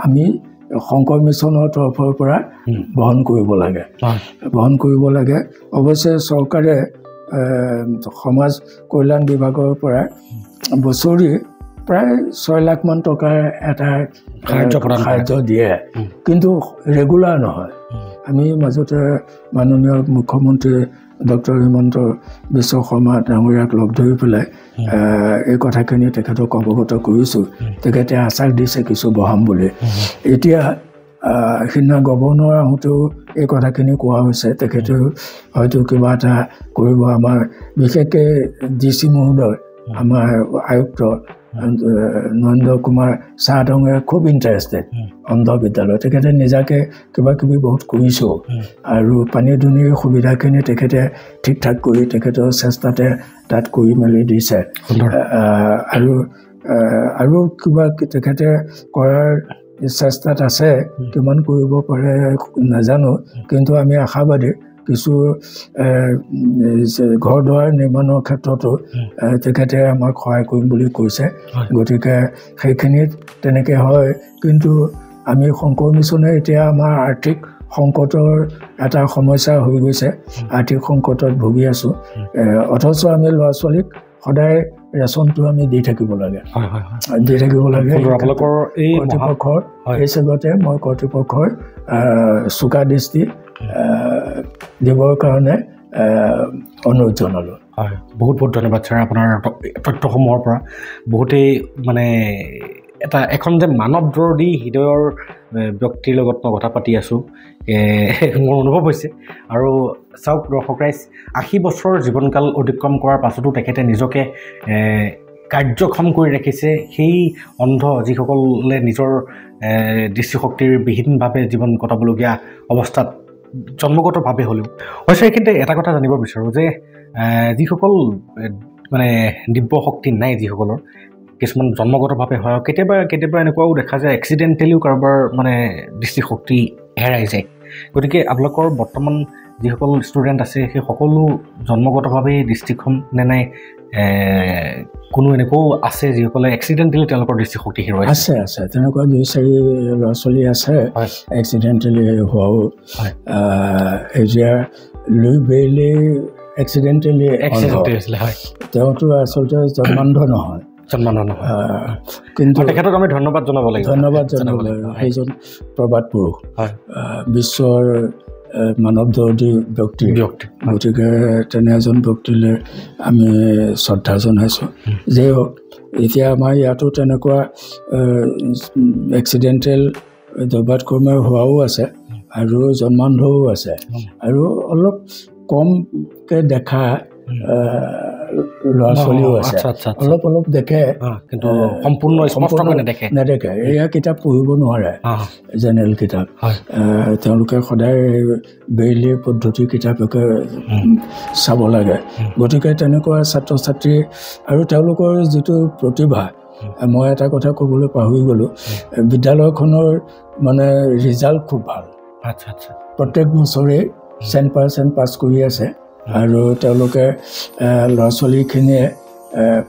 আমি শংকৰ মিছনৰ তৰফৰ পৰা বহন কৰিব লাগে অৱশ্যে চৰকাৰে সমাজ কল্যাণ বিভাগৰ পৰা বছৰি প্ৰায় 6 লাখ মান টকাৰ এটা সাহায্য দিয়ে কিন্তু ৰেগুলাৰ নহয় আমি মাজতে মাননীয় মুখ্যমন্ত্ৰী ডক্টৰ হিমন্ত বিশ্ব শৰ্মা ডাঙৰীয়াক লগ ধৰি পেলাই এই কথাখিনি তেখেতক অৱগত কৰিছোঁ তেখেতে আশ্বাস দিছে কিছু বঢ়াম বুলি এতিয়া সিদিনা গভৰ্ণৰ আহোঁতেও এই কথাখিনি কোৱা হৈছে তেখেতেও হয়তো কিবা এটা কৰিব আমাৰ বিশেষকৈ DC মহোদয় আমাৰ আয়ুক্ত নৰেন্দ্ৰ কুমাৰ চাহাডঙে খুব ইণ্টাৰেষ্টেড অন্ধ বিদ্যালয় তেখেতে নিজাকে কিবা কিবি বহুত কৰিছোঁ আৰু পানী দুনিৰ সুবিধাখিনি তেখেতে ঠিক ঠাক কৰি তেখেতৰ চেষ্টাতে তাত কৰি মেলি দিছে আৰু কিবা তেখেতে কৰাৰ চেষ্টাত আছে কিমান কৰিব পাৰে নাজানো কিন্তু আমি আশাবাদী কিছু ঘৰ দুৱাৰ নিৰ্মাণৰ ক্ষেত্ৰতো তেখেতে আমাক সহায় কৰিম বুলি কৈছে গতিকে সেইখিনিত তেনেকৈ হয় কিন্তু আমি শংকৰ মিছনে এতিয়া আমাৰ আৰ্থিক সংকটৰ এটা সমস্যা হৈ গৈছে আৰ্থিক সংকটত ভুগি আছোঁ অথচ আমি ল'ৰা ছোৱালীক সদায় ৰেচনটো আমি দি থাকিব লাগে আপোনালোকৰ এই কৰ্তৃপক্ষৰ এই চেগতে মই কৰ্তৃপক্ষৰ চোকা দৃষ্টি দিবৰ কাৰণে অনুৰোধ জনালোঁ হয় বহুত ধন্যবাদ ছাৰ আপোনাৰ তথ্যসমূহৰ পৰা বহুতেই মানে এখন যে মানৱদৰ্দী হৃদয়ৰ ব্যক্তিৰ লগত মই কথা পাতি আছোঁ মোৰ অনুভৱ হৈছে আৰু চাওক দৰ্শক ৰাইজ 80 বছৰৰ জীৱনকাল অতিক্ৰম কৰাৰ পাছতো তেখেতে নিজকে কাৰ্যক্ষম কৰি ৰাখিছে সেই অন্ধ যিসকলে নিজৰ দৃষ্টিশক্তিৰ বিহীনভাৱে জীৱন কটাবলগীয়া অৱস্থাত জন্মগতভাৱে হ'লেও হৈছে এইখিনিতে এটা কথা জানিব বিচাৰোঁ যে যিসকল মানে দিব্য শক্তি নাই যিসকলৰ কিছুমান জন্মগতভাৱে হয় কেতিয়াবা এনেকুৱাও দেখা যায় এক্সিডেণ্টেলিও কাৰোবাৰ মানে দৃষ্টিশক্তি হেৰাই যায় গতিকে আপোনালোকৰ বৰ্তমান যিসকল ষ্টুডেণ্ট আছে সেই সকলো জন্মগতভাৱেই দৃষ্টিক্ষম নে নাই কোনো এনেকুৱাও আছে যিসকলে এক্সিডেণ্টেলি তেওঁলোকৰ দৃষ্টিশক্তি হেৰুৱাইছে? আছে আছে, তেনেকুৱা 2-4 ল'ৰা ছোৱালী আছে এক্সিডেণ্টেলি হোৱাও। এতিয়া লুই বেইলি এক্সিডেণ্টেলি হৈছিলে, হয়। তেওঁতো আচলতে জন্মান্ধ নহয়, কিন্তু তেখেতক আমি ধন্যবাদ জনাব লাগিব। ধন্যবাদ জনাব লাগিব। সেইজন প্ৰবাদ পুৰুষ, বিশ্বৰ মানৱ দৰ্দী ব্যক্তি। গতিকে তেনে এজন ব্যক্তিলৈ আমি শ্ৰদ্ধা জনাইছোঁ। যে এতিয়া আমাৰ ইয়াতো তেনেকুৱা এক্সিডেণ্টেল দুৰ্ঘটনা হোৱাও আছে আৰু জন্মান্ধও আছে, আৰু অলপ কমকৈ দেখা ল'ৰা ছোৱালীও আছে। অলপ অলপ দেখে, কিন্তু সম্পূৰ্ণ নেদেখে। এয়া কিতাপ পঢ়িব নোৱাৰে, জেনেৰেল কিতাপ। তেওঁলোকে সদায় বেইলি পদ্ধতি কিতাপকে চাব লাগে। গতিকে তেনেকুৱা ছাত্ৰ ছাত্ৰী আৰু তেওঁলোকৰ যিটো প্ৰতিভা, মই এটা কথা ক'বলৈ পাহৰি গ'লোঁ, বিদ্যালয়খনৰ মানে ৰিজাল্ট খুব ভাল। প্ৰত্যেক বছৰে 100% পাছ কৰি আছে, আৰু তেওঁলোকে ল'ৰা ছোৱালীখিনিয়ে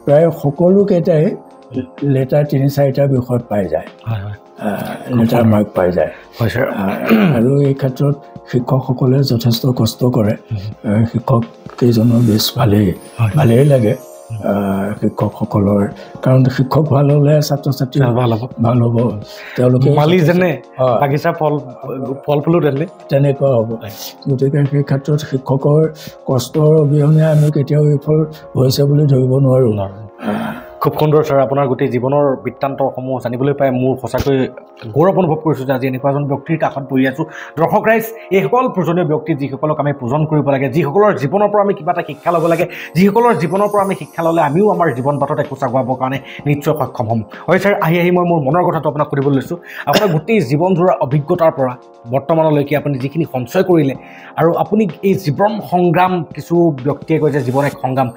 প্ৰায় সকলোকেইটাই লেটাৰ 3-4টা বিষয়ত পাই যায়, লেটাৰ মাৰ্ক পাই যায়। আৰু এই ক্ষেত্ৰত শিক্ষকসকলে যথেষ্ট কষ্ট কৰে। শিক্ষক কেইজনৰ বেছ ভালেই লাগে শিক্ষকসকলৰ, কাৰণ শিক্ষক ভাল হ'লে ছাত্ৰ ছাত্ৰী ভাল হ'ব, তেওঁলোকে তেনেকুৱা হ'ব। গতিকে সেই ক্ষেত্ৰত শিক্ষকৰ কষ্টৰ অবিহনে আমি কেতিয়াও বিফল হৈছে বুলি ধৰিব নোৱাৰোঁ। খুব সুন্দৰ ছাৰ, আপোনাৰ গোটেই জীৱনৰ বৃত্তান্তসমূহ জানিবলৈ পাই মোৰ সঁচাকৈ গৌৰৱ অনুভৱ কৰিছোঁ যে আজি এনেকুৱা এজন ব্যক্তিৰ কাষত বহি আছোঁ। দৰ্শক ৰাইজ, এইসকল পূজনীয় ব্যক্তি যিসকলক আমি পূজন কৰিব লাগে, যিসকলৰ জীৱনৰ পৰা আমি কিবা এটা শিক্ষা ল'ব লাগে, যিসকলৰ জীৱনৰ পৰা আমি শিক্ষা ল'লে আমিও আমাৰ জীৱন বাটত একোচ আগুৱাবৰ কাৰণে নিশ্চয় সক্ষম হ'ম। হয় ছাৰ, আহি মই মোৰ মনৰ কথাটো আপোনাক সুধিবলৈ লৈছোঁ। আপোনাৰ গোটেই জীৱনজোৰা অভিজ্ঞতাৰ পৰা বৰ্তমানলৈকে আপুনি যিখিনি সঞ্চয় কৰিলে, আৰু আপুনি এই জীৱন সংগ্ৰাম, কিছু ব্যক্তিয়ে কয় যে জীৱন এক সংগ্ৰাম,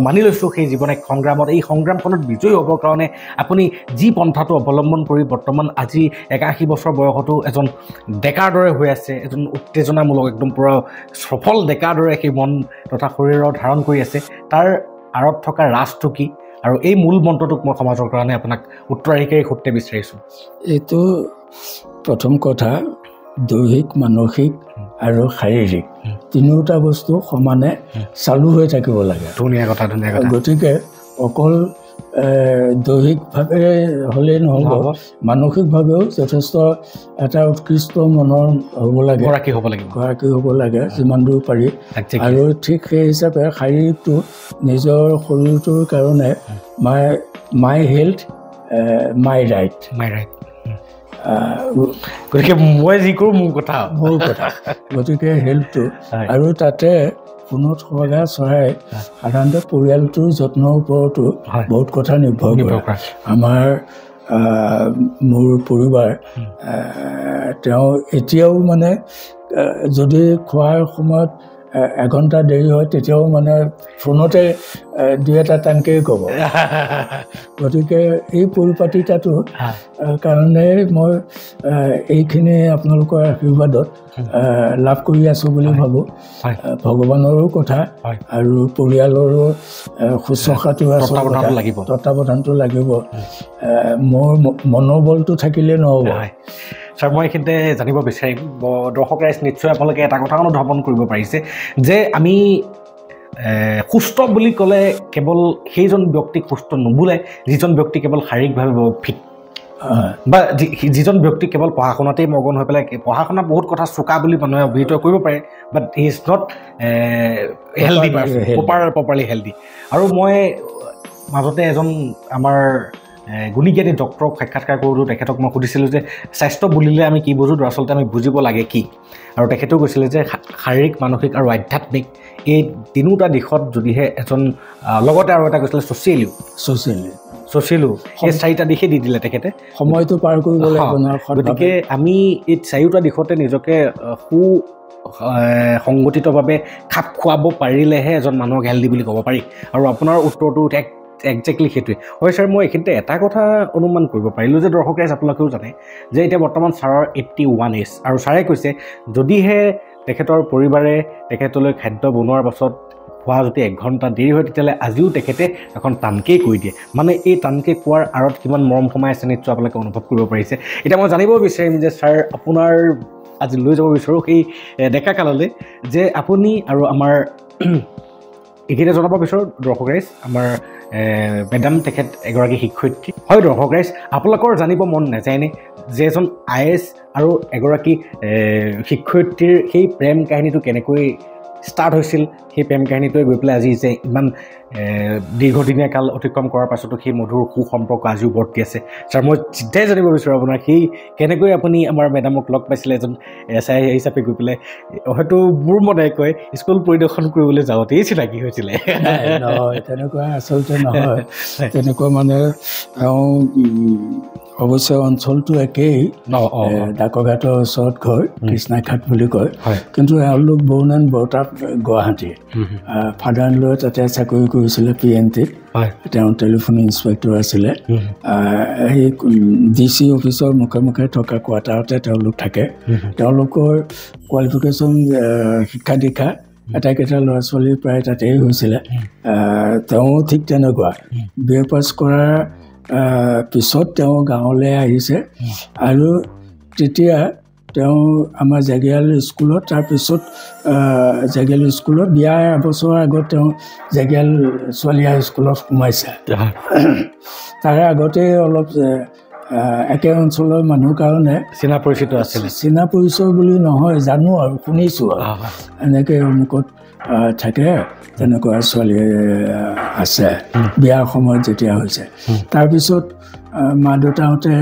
মানি লৈছোঁ সেই জীৱন এক সংগ্ৰামত, এই সংগ্ৰামখনত বিজয়ী হ'বৰ কাৰণে আপুনি যি পন্থাটো অৱলম্বন কৰি বৰ্তমান আজি 81 বছৰ বয়সতো এজন ডেকাৰ দৰে হৈ আছে, এজন উত্তেজনামূলক একদম পূৰা সফল ডেকাৰ দৰে সেই মন তথা শৰীৰৰ ধাৰণ কৰি আছে, তাৰ আঁৰত থকা ৰাজটো কি, আৰু এই মূল মন্ত্ৰটোক মই সমাজৰ কাৰণে আপোনাক উত্তৰাধিকাৰী সূত্ৰে বিচাৰিছোঁ। এইটো প্ৰথম কথা, দৈহিক, মানসিক আৰু শাৰীৰিক তিনিওটা বস্তু সমানে চালু হৈ থাকিব লাগে। ধুনীয়া কথা। গতিকে অকল দৈহিকভাৱে হ'লেই নহ'ব, মানসিকভাৱেও যথেষ্ট এটা উৎকৃষ্ট মনৰ হ'ব লাগে, গৰাকী হ'ব লাগে যিমান দূৰ পাৰি। আৰু ঠিক সেই হিচাপে শাৰীৰিকটো নিজৰ শৰীৰটোৰ কাৰণে মাই হেল্থ মাই ৰাইট। গতিকে মই যি কৰোঁ মোৰ কথা। গতিকে হেল্থটো, আৰু তাতে ফোনত শলা চৰাই সাধাৰণতে পৰিয়ালটোৰ যত্নৰ ওপৰতো বহুত কথা নিৰ্ভৰ কৰে। মোৰ পৰিবাৰ, তেওঁ এতিয়াও মানে যদি খোৱাৰ সময়ত 1 ঘণ্টা দেৰি হয় তেতিয়াও মানে ফোনতে 2-এটা টানকেই ক'ব। গতিকে এই পৰিপাটিতাটো কাৰণে মই এইখিনি আপোনালোকৰ আশীৰ্বাদত লাভ কৰি আছোঁ বুলি ভাবোঁ। ভগৱানৰো কথা আৰু পৰিয়ালৰো শুশ্ৰূষাটো তত্বাৱধানটো লাগিব। মোৰ মনোবলটো থাকিলে নহ'ব। ছাৰ, মই এইখিনিতে জানিব বিচাৰিম, দৰ্শক ৰাইজ নিশ্চয় আপোনালোকে এটা কথা অনুধাৱন কৰিব পাৰিছে যে আমি সুস্থ বুলি ক'লে কেৱল সেইজন ব্যক্তিক সুস্থ নুবুলে যিজন ব্যক্তি কেৱল শাৰীৰিকভাৱে ফিট, বা যিজন ব্যক্তি কেৱল পঢ়া শুনাতেই মগন হৈ পেলাই, পঢ়া শুনা বহুত কথা চোকা বুলি মানুহে অভিহিত কৰিব পাৰে, but he is not healthy, properly healthy. আৰু মই মাজতে এজন আমাৰ গুণীজ্ঞানী ডক্টৰক সাক্ষাৎকাৰ কৰোঁ, তেখেতক মই সুধিছিলোঁ যে স্বাস্থ্য বুলিলে আমি কি বুজোঁ, দৰাচলতে আমি বুজিব লাগে কি, আৰু তেখেতেও কৈছিলে যে শাৰীৰিক, মানসিক আৰু আধ্যাত্মিক এই তিনিওটা দিশত যদিহে এজন, লগতে আৰু এটা কৈছিলে ছ'চিয়েলিও, এই 4টা দিশে দি দিলে তেখেতে, সময়টো পাৰ কৰিব লাগিব। গতিকে আমি এই 4টা দিশতে নিজকে সংগঠিতভাৱে খাপ খুৱাব পাৰিলেহে এজন মানুহক হেল্ডি বুলি ক'ব পাৰি, আৰু আপোনাৰ উত্তৰটো একজেক্টলি সেইটোৱে। হয় ছাৰ, মই এইখিনিতে এটা কথা অনুমান কৰিব পাৰিলোঁ যে দৰ্শক ৰাইজ আপোনালোকেও জানে যে এতিয়া বৰ্তমান ছাৰৰ 81 এজ, আৰু ছাৰে কৈছে যদিহে তেখেতৰ পৰিবাৰে তেখেতলৈ খাদ্য বনোৱাৰ পাছত খোৱা যদি 1 ঘণ্টা দেৰি হয় তেতিয়াহ'লে আজিও তেখেতে এখন টানকেই কৈ দিয়ে মানে এই টানকে কোৱাৰ আঁৰত কিমান মৰম সোমাই আছে নিশ্চয় আপোনালোকে অনুভৱ কৰিব পাৰিছে এতিয়া মই জানিব বিচাৰিম যে ছাৰ আপোনাৰ আজি লৈ যাব বিচাৰোঁ সেই ডেকা কাললৈ যে আপুনি আৰু আমাৰ এইকেইটা জনাব বিচাৰোঁ দৰ্শক ৰাইজ আমাৰ মেডাম তেখেত এগৰাকী শিক্ষয়িত্ৰী হয় দৰ্শক ৰাইজ আপোনালোকৰ জানিব মন নাযায়নে যে এজন IAS আৰু এগৰাকী শিক্ষয়িত্ৰীৰ সেই প্ৰেম কাহিনীটো কেনেকৈ ষ্টাৰ্ট হৈছিল সেই প্ৰেম কাহিনীটোৱে গৈ পেলাই আজি যে ইমান দীৰ্ঘদিনীয়া কাল অতিক্ৰম কৰাৰ পাছতো সেই মধুৰ সুসম্পৰ্ক আজিও বৰ্তি আছে ছাৰ মই চিধাই জানিব বিচাৰোঁ আপোনাৰ সেই কেনেকৈ আপুনি আমাৰ মেডামক লগ পাইছিলে এজন SI হিচাপে গৈ পেলাই হয়তো মোৰ মনে কয় স্কুল পৰিদৰ্শন কৰিবলৈ যাওঁতেই চিনাকি হৈছিলে নহয় তেনেকুৱা আচলতে নহয় তেনেকুৱা মানে অৱশ্যে অঞ্চলটো একেই ডাকঘাটৰ ওচৰত ঘৰ কৃষ্ণাঘাট বুলি কয় কিন্তু এওঁলোক বৰুণ এণ্ড বৰতাপ গুৱাহাটী ফাদাৰ ইন ল তাতে চাকৰি কৰিছিলে PNTত তেওঁ টেলিফোন ইনস্পেক্টৰ আছিলে এই DC অফিচৰ মুখে মুখে থকা কোৱাৰ্টাৰতে তেওঁলোক থাকে তেওঁলোকৰ কোৱালিফিকেশ্যন শিক্ষা দীক্ষা এটাইকেইটা ল'ৰা ছোৱালী প্ৰায় তাতেই হৈছিলে তেওঁ ঠিক তেনেকুৱা BA পাছ কৰাৰ পিছত তেওঁ গাঁৱলৈ আহিছে আৰু তেতিয়া তেওঁ আমাৰ জাগিয়াল স্কুলত তাৰপিছত জাগিয়াল স্কুলত বিয়াৰ এবছৰৰ আগত তেওঁ জাগিয়াল ছোৱালী হাইস্কুলত সোমাইছে তাৰে আগতে অলপ একে অঞ্চলৰ মানুহ কাৰণে চিনা পৰিচিত আছিলে চিনা পৰিচয় বুলি নহয় জানো আৰু শুনিছোঁ আৰু এনেকৈ অমুকত থাকে তেনেকুৱা ছোৱালী আছে বিয়াৰ সময়ত যেতিয়া হৈছে তাৰপিছত মা দেউতাহঁতে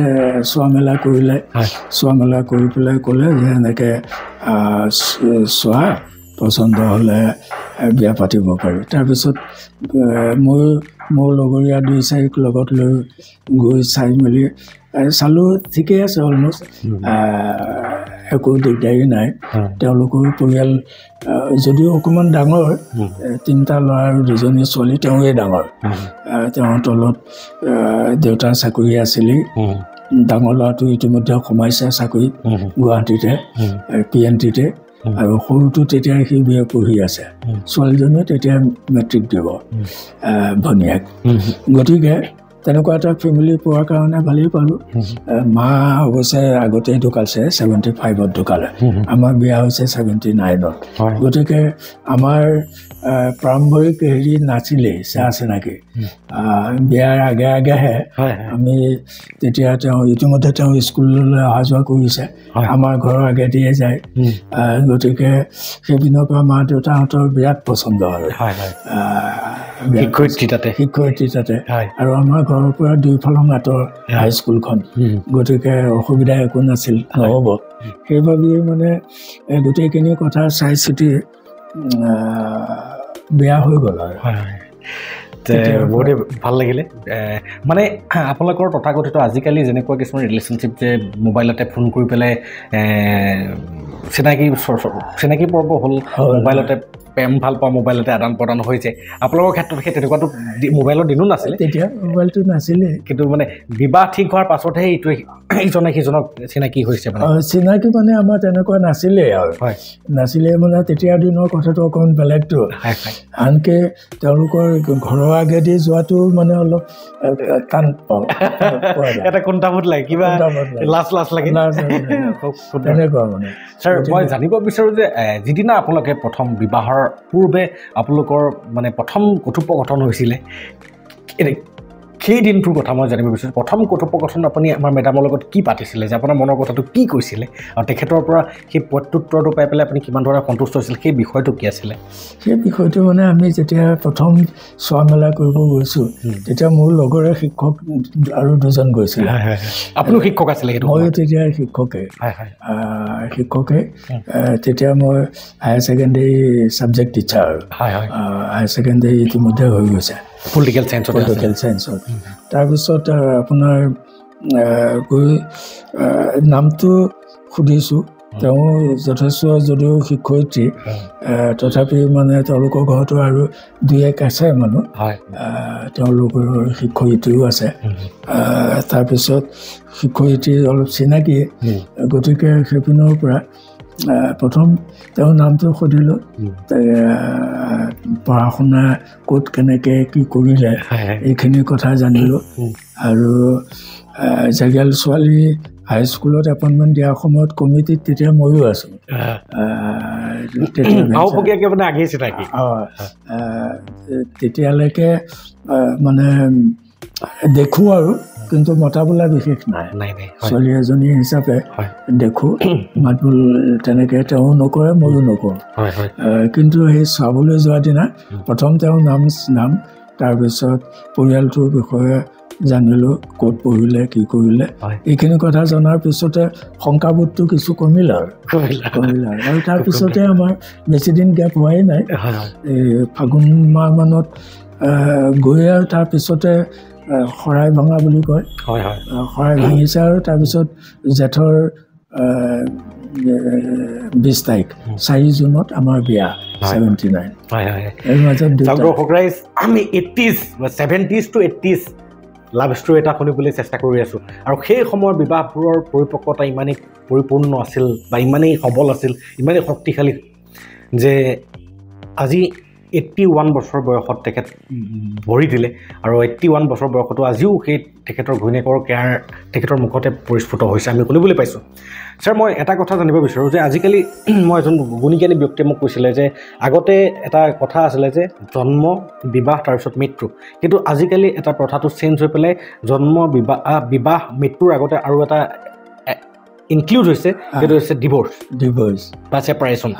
চোৱা মেলা কৰিলে চোৱা মেলা কৰি পেলাই ক'লে যে এনেকৈ চোৱা পচন্দ হ'লে বিয়া পাতিব পাৰি তাৰপিছত মোৰ লগৰীয়া 2-4 লগত লৈ গৈ চাই মেলি চালোঁ ঠিকেই আছে অলমষ্ট একো দিগদাৰী নাই তেওঁলোকৰ পৰিয়াল যদিও অকণমান ডাঙৰ 3টা ল'ৰা আৰু 2জনী ছোৱালী তেওঁৱে ডাঙৰ তেওঁৰ তলত দেউতাৰ চাকৰি আছিলেই ডাঙৰ ল'ৰাটো ইতিমধ্যে সোমাইছে চাকৰি গুৱাহাটীতে PNTতে আৰু সৰুটো তেতিয়া সি BA পঢ়ি আছে ছোৱালীজনীয়ে তেতিয়া মেট্ৰিক দিব ভনীয়েক গতিকে তেনেকুৱা এটা ফেমিলি পোৱাৰ কাৰণে ভালেই পালোঁ মা অৱশ্যে আগতেই ঢুকাইছে 75ত ঢুকালে আমাৰ বিয়া হৈছে 79ত গতিকে আমাৰ প্ৰাৰম্ভিক হেৰি নাছিলেই চা চিনাকি বিয়াৰ আগে আগেহে আমি তেতিয়া তেওঁ ইতিমধ্যে তেওঁ স্কুললৈ অহা যোৱা কৰিছে আমাৰ ঘৰৰ আগেদিয়ে যায় গতিকে সেইদিনৰ পৰা মা দেউতাহঁতৰ বিৰাট পচন্দ আৰু শিক্ষয়িত্ৰী তাতে আৰু আমাৰ ঘৰৰ পৰা 2 ফালৰ মাতৰ হাইস্কুলখন গতিকে অসুবিধা একো নাছিল নহ'ব সেইবাবেই মানে গোটেইখিনি কথা চাই চিতি বেয়া হৈ গ'ল আৰু বহুতেই ভাল লাগিলে মানে আপোনালোকৰ তথাকথিত আজিকালি যেনেকুৱা কিছুমান ৰিলেশ্যনশ্বিপ যে মোবাইলতে ফোন কৰি পেলাই চিনাকি পৰ্ব হ'ল মোবাইলতে প্ৰেম ভাল পোৱা মোবাইলতে আদান প্ৰদান হৈছে আপোনালোকৰ ক্ষেত্ৰত সেই তেনেকুৱাটো মোবাইলৰ দিনো নাছিলে তেতিয়া মোবাইলটো নাছিলে কিন্তু মানে বিবাহ ঠিক হোৱাৰ পাছতহে এইটোৱে ইজনে সিজনক চিনাকি হৈছে চিনাকি মানে আমাৰ তেনেকুৱা নাছিলে আৰু নাছিলে মানে তেতিয়াৰ দিনৰ কথাটো অকণমান বেলেগটো আনকি তেওঁলোকৰ ঘৰৰ আগেদি যোৱাটো মানে অলপ টান পাওঁ এটা কুণ্ঠাবোধ লাগে কিবা লাজ লাগে তেনেকুৱা মানে ছাৰ মই জানিব বিচাৰোঁ যে যিদিনা আপোনালোকে প্ৰথম বিবাহৰ পূৰ্বে আপোনালোকৰ মানে প্ৰথম কথোপকথন হৈছিলে সেই দিনটোৰ কথা মই জানিব বিচাৰিছোঁ প্ৰথম কথোপকথন আপুনি আমাৰ মেডামৰ লগত কি পাতিছিলে যে আপোনাৰ মনৰ কথাটো কি কৈছিলে আৰু তেখেতৰ পৰা সেই প্ৰত্যুত্তৰটো পাই পেলাই আপুনি কিমান ধৰণে সন্তুষ্ট হৈছিল সেই বিষয়টো কি আছিলে সেই বিষয়টো মানে আমি যেতিয়া প্ৰথম চোৱা মেলা কৰিব গৈছোঁ তেতিয়া মোৰ লগৰে শিক্ষক আৰু 2জন গৈছিলে আপুনিও শিক্ষক আছিলে ময়ো তেতিয়া শিক্ষকে তেতিয়া মই higher secondary subject teacher higher secondary ইতিমধ্যে হৈ গৈছে পলিটিকেল চায়েন্সত তাৰপিছত আপোনাৰ গৈ নামটো সুধিছোঁ তেওঁ যথেষ্ট যদিও শিক্ষয়িত্ৰী তথাপি মানে তেওঁলোকৰ ঘৰতো আৰু 2-1 আছে মানুহ তেওঁলোকৰ শিক্ষয়িত্ৰীও আছে তাৰপিছত শিক্ষয়িত্ৰী অলপ চিনাকি গতিকে সেইপিনৰ পৰা প্ৰথম তেওঁৰ নামটো সুধিলোঁ, পঢ়া শুনা ক'ত কেনেকৈ কি কৰিলে এইখিনি কথা জানিলোঁ। আৰু জাগিয়াল ছোৱালী হাইস্কুলত এপইণ্টমেণ্ট দিয়াৰ সময়ত কমিটিত তেতিয়া ময়ো আছোঁ। তেতিয়ালৈকে মানে দেখোঁ আৰু, কিন্তু মতা বোলা বিশেষ নাই। ছোৱালী এজনী হিচাপে দেখোঁ, মাত বোল তেনেকৈ তেওঁ নকৰে, ময়ো নকৰোঁ। কিন্তু সেই চাবলৈ যোৱা দিনা প্ৰথম তেওঁৰ নাম তাৰপিছত পৰিয়ালটোৰ বিষয়ে জানিলোঁ, ক'ত পঢ়িলে কি কৰিলে। এইখিনি কথা জনাৰ পিছতে শংকাবোধটো কিছু কমিল আৰু তাৰপিছতে আমাৰ বেছিদিন গেপ হোৱাই নাই। এই ফাগুন মাহ মানত গৈ আৰু তাৰপিছতে শৰাই ভঙা বুলি কয়, শৰাই ভাঙিছে। আৰু তাৰপিছত জেঠৰ 20 তাৰিখ 4 জুনত আমাৰ বিয়া 79। এই মাজত আমি 80s 70s to 80s love story এটা শুনিবলৈ চেষ্টা কৰি আছোঁ। আৰু সেই সময়ৰ বিবাহবোৰৰ পৰিপক্কতা ইমানেই পৰিপূৰ্ণ আছিল বা ইমানেই সবল আছিল, ইমানেই শক্তিশালী যে আজি 81 বছৰ বয়সত তেখেত ভৰি দিলে। আৰু 81 বছৰ বয়সতো আজিও সেই তেখেতৰ ঘৈণীয়েকৰ কেয়াৰ তেখেতৰ মুখতে পৰিস্ফুট হৈছে, আমি শুনিবলৈ পাইছোঁ। ছাৰ, মই এটা কথা জানিব বিচাৰোঁ যে আজিকালি মই এজন গুণীজ্ঞানী ব্যক্তিয়ে মোক কৈছিলে যে আগতে এটা কথা আছিলে যে জন্ম, বিবাহ, তাৰপিছত মৃত্যু। কিন্তু আজিকালি এটা প্ৰথাটো চেঞ্জ হৈ পেলাই জন্ম, বিবাহ, মৃত্যুৰ আগতে আৰু এটা ইনক্লুড হৈছে, সেইটো হৈছে ডিভোৰ্চ বা ছেপাৰেশ্যন।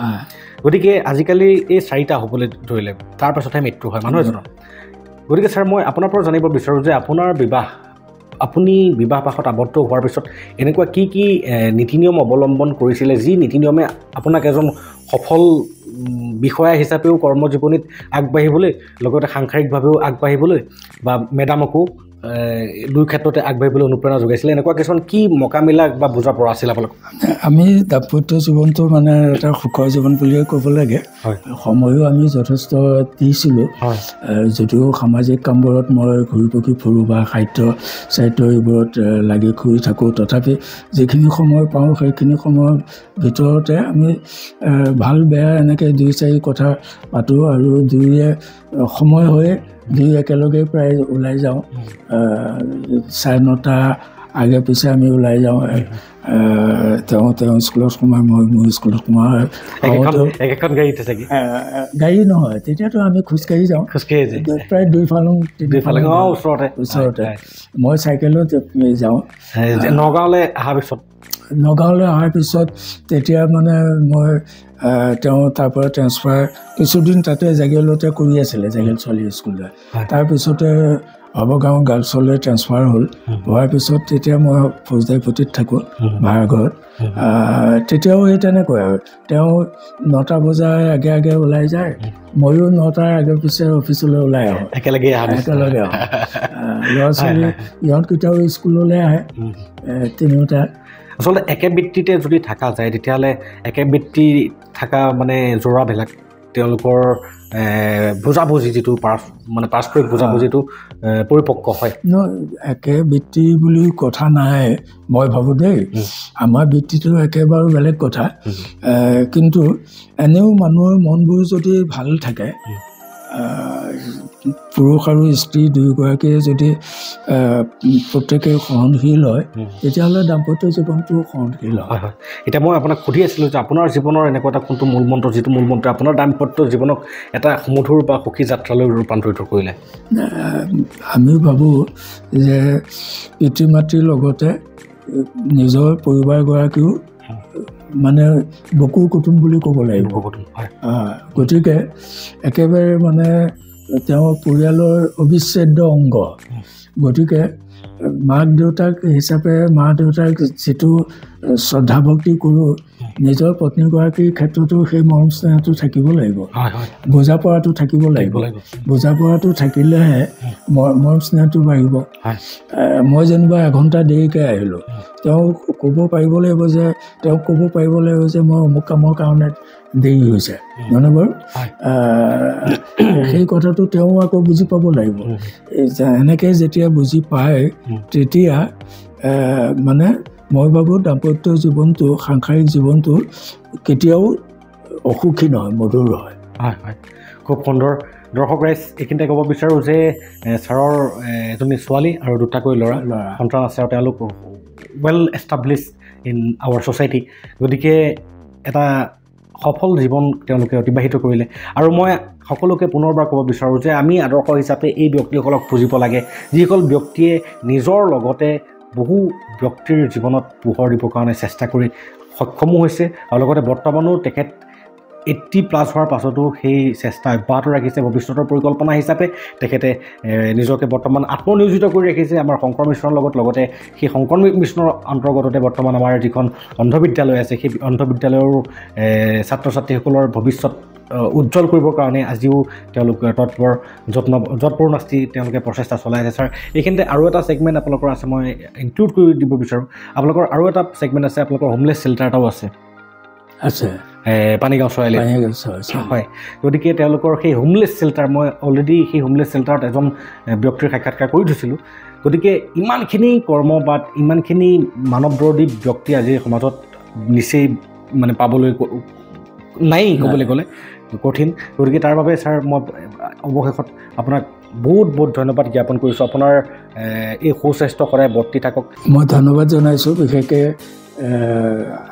গতিকে আজিকালি এই 4টা হ'বলৈ ধৰিলে, তাৰপাছতহে মৃত্যু হয় মানুহ এজনৰ। গতিকে ছাৰ, মই আপোনাৰ পৰা জানিব বিচাৰোঁ যে আপুনি বিবাহ পাশত আবদ্ধ হোৱাৰ পিছত এনেকুৱা কি কি নীতি নিয়ম অৱলম্বন কৰিছিলে, যি নীতি নিয়মে আপোনাক এজন সফল বিষয়া হিচাপেও কৰ্মজীৱনীত আগবাঢ়িবলৈ, লগতে সাংসাৰিকভাৱেও আগবাঢ়িবলৈ বা মেডামকো দুই ক্ষেত্ৰতে আগবাঢ়িবলৈ অনুপ্ৰেৰণা যোগাইছিলে? এনেকুৱা কিছুমান কি মকামিলা বা বুজা পৰা আছিল আপোনালোক? আমি দাম্পত্য জীৱনটো মানে এটা সুখৰ জীৱন বুলিয়ে ক'ব লাগে। সময়ো আমি যথেষ্ট দিছিলোঁ, যদিও সামাজিক কামবোৰত মই ঘূৰি পকি ফুৰোঁ বা সাহিত্য এইবোৰত লাগি ঘূৰি থাকোঁ, তথাপি যিখিনি সময় পাওঁ সেইখিনি সময়ৰ ভিতৰতে আমি ভাল বেয়া এনেকৈ 2-4 কথা পাতোঁ। আৰু দুয়োয়ে সময় হৈ দুই একেলগে প্ৰায় ওলাই যাওঁ। 9:30 আগে পিছে আমি ওলাই যাওঁ। তেওঁ স্কুলত সোমাই, মই মোৰ স্কুলত সোমাই। গাড়ী নহয়, তেতিয়াতো আমি খোজকাঢ়ি যাওঁ, প্ৰায় 2 ফালং ওচৰতে। মই চাইকেলত যাওঁ। নগাঁৱলৈ অহাৰ পিছত তেতিয়া মানে মই তেওঁ তাৰ পৰা ট্ৰেন্সফাৰ কিছুদিন তাতে জাগিয়ালতে কৰি আছিলে, জাগিয়াল ছোৱালী স্কুললৈ। তাৰপিছতে হবগাঁও গাৰ্লছলৈ ট্ৰেন্সফাৰ হ'ল। হোৱাৰ পিছত তেতিয়া মই ফৌজদাৰীপট্টিত থাকোঁ ভাড়াঘৰত। তেতিয়াও সেই তেনেকৈ আৰু তেওঁ 9টা বজাৰ আগে ওলাই যায়, ময়ো 9টাৰ আগে পিছে অফিচলৈ ওলাই আহোঁ, একেলগে আহোঁ। ল'ৰা ছোৱালী ইহঁতকেইটাও স্কুললৈ আহে, তিনিওটা। আচলতে একে বৃত্তিতে যদি থকা যায় তেতিয়াহ'লে একে বৃত্তি থকা মানে যোৰাবিলাক তেওঁলোকৰ বুজাবুজি যিটো পাৰস্পৰিক বুজাবুজিটো পৰিপক্ক হয়। একে বৃত্তি বুলি কথা নাই, মই ভাবোঁ দেই। আমাৰ বৃত্তিটো একেবাৰে বেলেগ কথা, কিন্তু এনেও মানুহৰ মনবোৰ যদি ভাল থাকে, পুৰুষ আৰু স্ত্ৰী দুয়োগৰাকীয়ে যদি প্ৰত্যেকে সহনশীল হয়, তেতিয়াহ'লে দাম্পত্য জীৱনটো সহনশীল হয়। এতিয়া মই আপোনাক সুধি আছিলোঁ যে আপোনাৰ জীৱনৰ এনেকুৱা এটা কোনটো মূলমন্ত্ৰ, যিটো মূলমন্ত্ৰই আপোনাৰ দাম্পত্য জীৱনক এটা সুমধুৰ বা সুখী যাত্ৰালৈ ৰূপান্তৰিত কৰিলে? আমি ভাবোঁ যে পিতৃ মাতৃৰ লগতে নিজৰ পৰিবাৰগৰাকীও মানে বকু কুটুম বুলি ক'ব লাগিব। গতিকে একেবাৰে মানে তেওঁ পৰিয়ালৰ অবিচ্ছেদ্য অংগ। গতিকে মাক দেউতাক হিচাপে মা দেউতাক যিটো শ্ৰদ্ধা ভক্তি কৰোঁ, নিজৰ পত্নীগৰাকীৰ ক্ষেত্ৰতো সেই মৰম স্নেহটো থাকিব লাগিব, বুজা পৰাটো থাকিব লাগিব। বুজা পৰাটো থাকিলেহে মৰম স্নেহটো বাঢ়িব। মই যেনিবা এঘণ্টা দেৰিকৈ আহিলোঁ, তেওঁক ক'ব পাৰিব লাগিব যে মই অমুক কামৰ কাৰণে দেৰি হৈছে, মানে বাৰু সেই কথাটো তেওঁ আকৌ বুজি পাব লাগিব। এনেকৈ যেতিয়া বুজি পায়, তেতিয়া মানে মই ভাবোঁ দাম্পত্য জীৱনটো সাংসাৰিক জীৱনটো কেতিয়াও অসুখী নহয়, মধুৰ হয়। হয় হয়, খুব সুন্দৰ। দৰ্শক ৰাইজ, এইখিনিতে ক'ব বিচাৰোঁ যে ছাৰৰ এজনী ছোৱালী আৰু দুটাকৈ ল'ৰা সন্তান আছে আৰু তেওঁলোক well establish in our society. গতিকে এটা সফল জীৱন তেওঁলোকে অতিবাহিত কৰিলে। আৰু মই সকলোকে পুনৰবাৰ ক'ব বিচাৰোঁ যে আমি আদৰ্শ হিচাপে এই ব্যক্তিসকলক বুজিব লাগে, যিসকল ব্যক্তিয়ে নিজৰ লগতে বহু ব্যক্তিৰ জীৱনত পোহৰ দিবৰ কাৰণে চেষ্টা কৰি সক্ষমো হৈছে আৰু লগতে বৰ্তমানো তেখেত 80+ হোৱাৰ পাছতো সেই চেষ্টা অব্যাহত ৰাখিছে। ভৱিষ্যতৰ পৰিকল্পনা হিচাপে তেখেতে নিজকে বৰ্তমান আত্মনিয়োজিত কৰি ৰাখিছে আমাৰ শংকৰ মিছনৰ লগত। লগতে সেই শংকৰ মিছনৰ অন্তৰ্গততে বৰ্তমান আমাৰ যিখন অন্ধ বিদ্যালয় আছে, সেই অন্ধ বিদ্যালয়ৰ ছাত্ৰ ছাত্ৰীসকলৰ ভৱিষ্যত উজ্জ্বল কৰিবৰ কাৰণে আজিও তেওঁলোক তৎপৰ যৎপৰোনাস্তি তেওঁলোকে প্ৰচেষ্টা চলাই আছে। ছাৰ, এইখিনিতে আৰু এটা ছেগমেণ্ট আপোনালোকৰ আছে, মই ইনক্লুড কৰি দিব বিচাৰোঁ। আপোনালোকৰ আৰু এটা ছেগমেণ্ট আছে, আপোনালোকৰ হোমলেছ শ্বেল্টাৰ এটাও আছে পানীগাঁও চৰাইলে। হয়, গতিকে তেওঁলোকৰ সেই হোমলেছ শ্বেল্টাৰ, মই অলৰেডি সেই হোমলেছ শ্বেল্টাৰত এজন ব্যক্তিৰ সাক্ষাৎকাৰ কৰি থৈছিলোঁ। গতিকে ইমানখিনি কৰ্মবাদ, ইমানখিনি মানৱদৰ্দী ব্যক্তি আজিৰ সমাজত নিচেই মানে পাবলৈ নাই, ক'বলৈ গ'লে কঠিন। গতিকে তাৰ বাবে ছাৰ মই অৱশেষত আপোনাক বহুত বহুত ধন্যবাদ জ্ঞাপন কৰিছোঁ। আপোনাৰ এই সুস্বাস্থ্য সদায় বৰ্তি থাকক। মই ধন্যবাদ জনাইছোঁ। বিশেষকৈ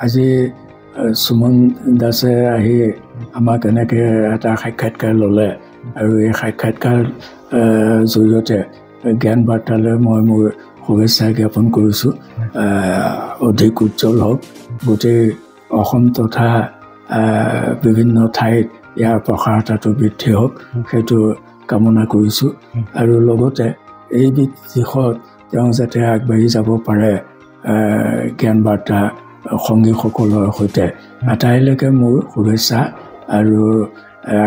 আজি সুমন দাসে আহি আমাক এনেকৈ এটা সাক্ষাৎকাৰ ল'লে আৰু এই সাক্ষাৎকাৰ জৰিয়তে জ্ঞান বাৰ্তালৈ মই মোৰ শুভেচ্ছা জ্ঞাপন কৰিছোঁ। অধিক উজ্জ্বল হওক, গোটেই অসম তথা বিভিন্ন ঠাইত ইয়াৰ প্ৰসাৰতাটো বৃদ্ধি হওক, সেইটো কামনা কৰিছোঁ। আৰু লগতে এই দিশত তেওঁ যাতে আগবাঢ়ি যাব পাৰে জ্ঞান বাৰ্তা সংগীসকলৰ সৈতে, আটাইলৈকে মোৰ শুভেচ্ছা আৰু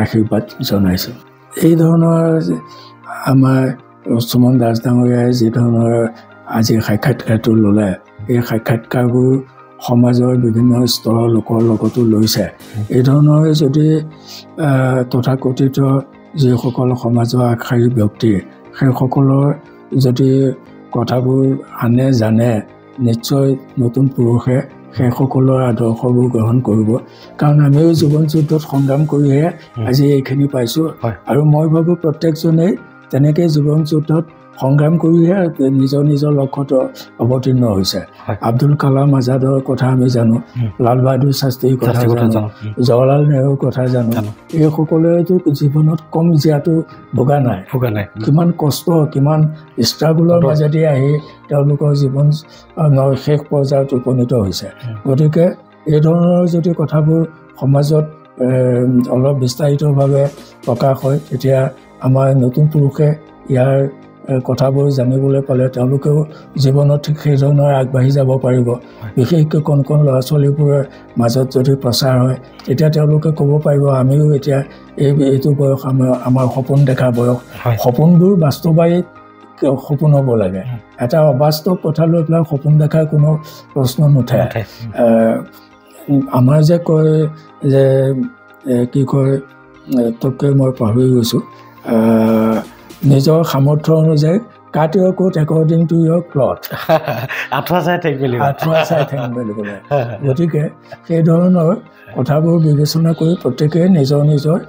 আশীৰ্বাদ জনাইছোঁ। এই ধৰণৰ আমাৰ সুমন দাস ডাঙৰীয়াই যি ধৰণৰ আজি সাক্ষাৎকাৰটো ল'লে, এই সাক্ষাৎকাৰবোৰ সমাজৰ বিভিন্ন স্তৰৰ লোকৰ লগতো লৈছে। এই ধৰণৰ যদি তথাকথিত যিসকল সমাজৰ আগশাৰী ব্যক্তি, সেইসকলৰ যদি কথাবোৰ আনে জানে, নিশ্চয় নতুন পুৰুষে সেইসকলৰ আদৰ্শবোৰ গ্ৰহণ কৰিব। কাৰণ আমিও জীৱন যুদ্ধত সংগ্ৰাম কৰিহে আজি এইখিনি পাইছোঁ। আৰু মই ভাবোঁ প্ৰত্যেকজনেই তেনেকৈ জীৱন যুদ্ধত সংগ্ৰাম কৰিহে নিজৰ নিজৰ লক্ষ্যত অৱতীৰ্ণ হৈছে। আব্দুল কালাম আজাদৰ কথা আমি জানো, লাল বাহাদুৰ শাস্ত্ৰীৰ কথা জানো, জৱাহৰলাল নেহৰুৰ কথা জানো। এইসকলেতো জীৱনত কম জীয়াটো ভোগা নাই। কিমান কষ্ট, কিমান ষ্ট্ৰাগলৰ মাজেদি আহি তেওঁলোকৰ জীৱন শেষ পৰ্যায়ত উপনীত হৈছে। গতিকে এই ধৰণৰ যদি কথাবোৰ সমাজত অলপ বিস্তাৰিতভাৱে প্ৰকাশ হয়, তেতিয়া আমাৰ নতুন পুৰুষে ইয়াৰ কথাবোৰ জানিবলৈ পালে তেওঁলোকেও জীৱনত ঠিক সেই ধৰণৰ আগবাঢ়ি যাব পাৰিব। বিশেষকৈ কণ কণ ল'ৰা ছোৱালীবোৰৰ মাজত যদি প্ৰচাৰ হয়, তেতিয়া তেওঁলোকে ক'ব পাৰিব আমিও এতিয়া এইটো বয়স আমাৰ সপোন দেখা বয়স। সপোনবোৰ বাস্তৱায়িত সপোন হ'ব লাগে। এটা অবাস্তৱ কথা লৈ পেলাই সপোন দেখাৰ কোনো প্ৰশ্ন নুঠে। আমাৰ যে কয় যে কি কয়, তোকে মই পাহৰি গৈছোঁ, নিজৰ সামৰ্থ্য অনুযায়ী cut your coat according to your cloth, আঁঠুৱা চাই ঠেং মেলিব লাগে। গতিকে সেই ধৰণৰ কথাবোৰ বিবেচনা কৰি প্ৰত্যেকেই নিজৰ নিজৰ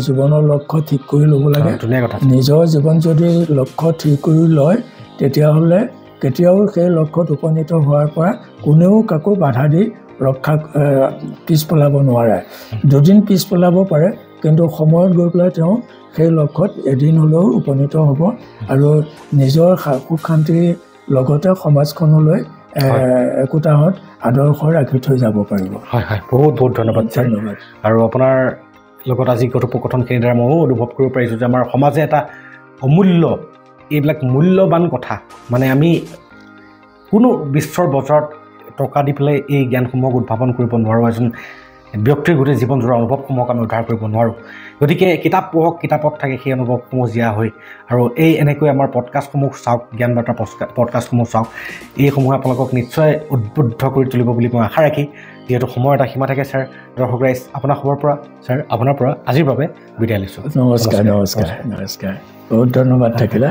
জীৱনৰ লক্ষ্য ঠিক কৰি ল'ব লাগে। নিজৰ জীৱন যদি লক্ষ্য ঠিক কৰি লয়, তেতিয়াহ'লে কেতিয়াও সেই লক্ষ্যত উপনীত হোৱাৰ পৰা কোনেও কাকো বাধা দি পিছ পেলাব নোৱাৰে। দুদিন পিছ পেলাব পাৰে, কিন্তু সময়ত গৈ পেলাই তেওঁ সেই লক্ষ্যত এদিন হ'লেও উপনীত হ'ব আৰু নিজৰ সুখ শান্তিৰ লগতে সমাজখনলৈ একোটাহঁত আদৰ্শ ৰাখি থৈ যাব পাৰিব। হয় হয়, বহুত বহুত ধন্যবাদ। আৰু আপোনাৰ লগত আজি কথোপকথনখিনিৰ দ্বাৰা ময়ো অনুভৱ কৰিব পাৰিছোঁ যে আমাৰ সমাজে এটা অমূল্য, এইবিলাক মূল্যৱান কথা, মানে আমি কোনো বিশ্বৰ বজাৰত টকা দি পেলাই এই জ্ঞানসমূহক উদ্ভাৱন কৰিব নোৱাৰোঁ। এজন ব্যক্তিৰ গোটেই জীৱন জোৰা অনুভৱসমূহক আমি উদ্ধাৰ কৰিব নোৱাৰোঁ। গতিকে কিতাপ পঢ়ক, কিতাপত থাকে সেই অনুভৱসমূহ জীয়া হৈ, আৰু এনেকৈ আমাৰ পডকাষ্টসমূহ চাওক, জ্ঞান বাৰ্তাৰ পডকাষ্টসমূহ চাওক। এইসমূহে আপোনালোকক নিশ্চয় উদ্বুদ্ধ কৰি তুলিব বুলি মই আশা ৰাখি, যিহেতু সময়ৰ এটা সীমা থাকে ছাৰ, দৰ্শক ৰাইজ আপোনাৰ পৰা আজিৰ বাবে বিদায় লৈছোঁ। নমস্কাৰ। বহুত ধন্যবাদ থাকিলে।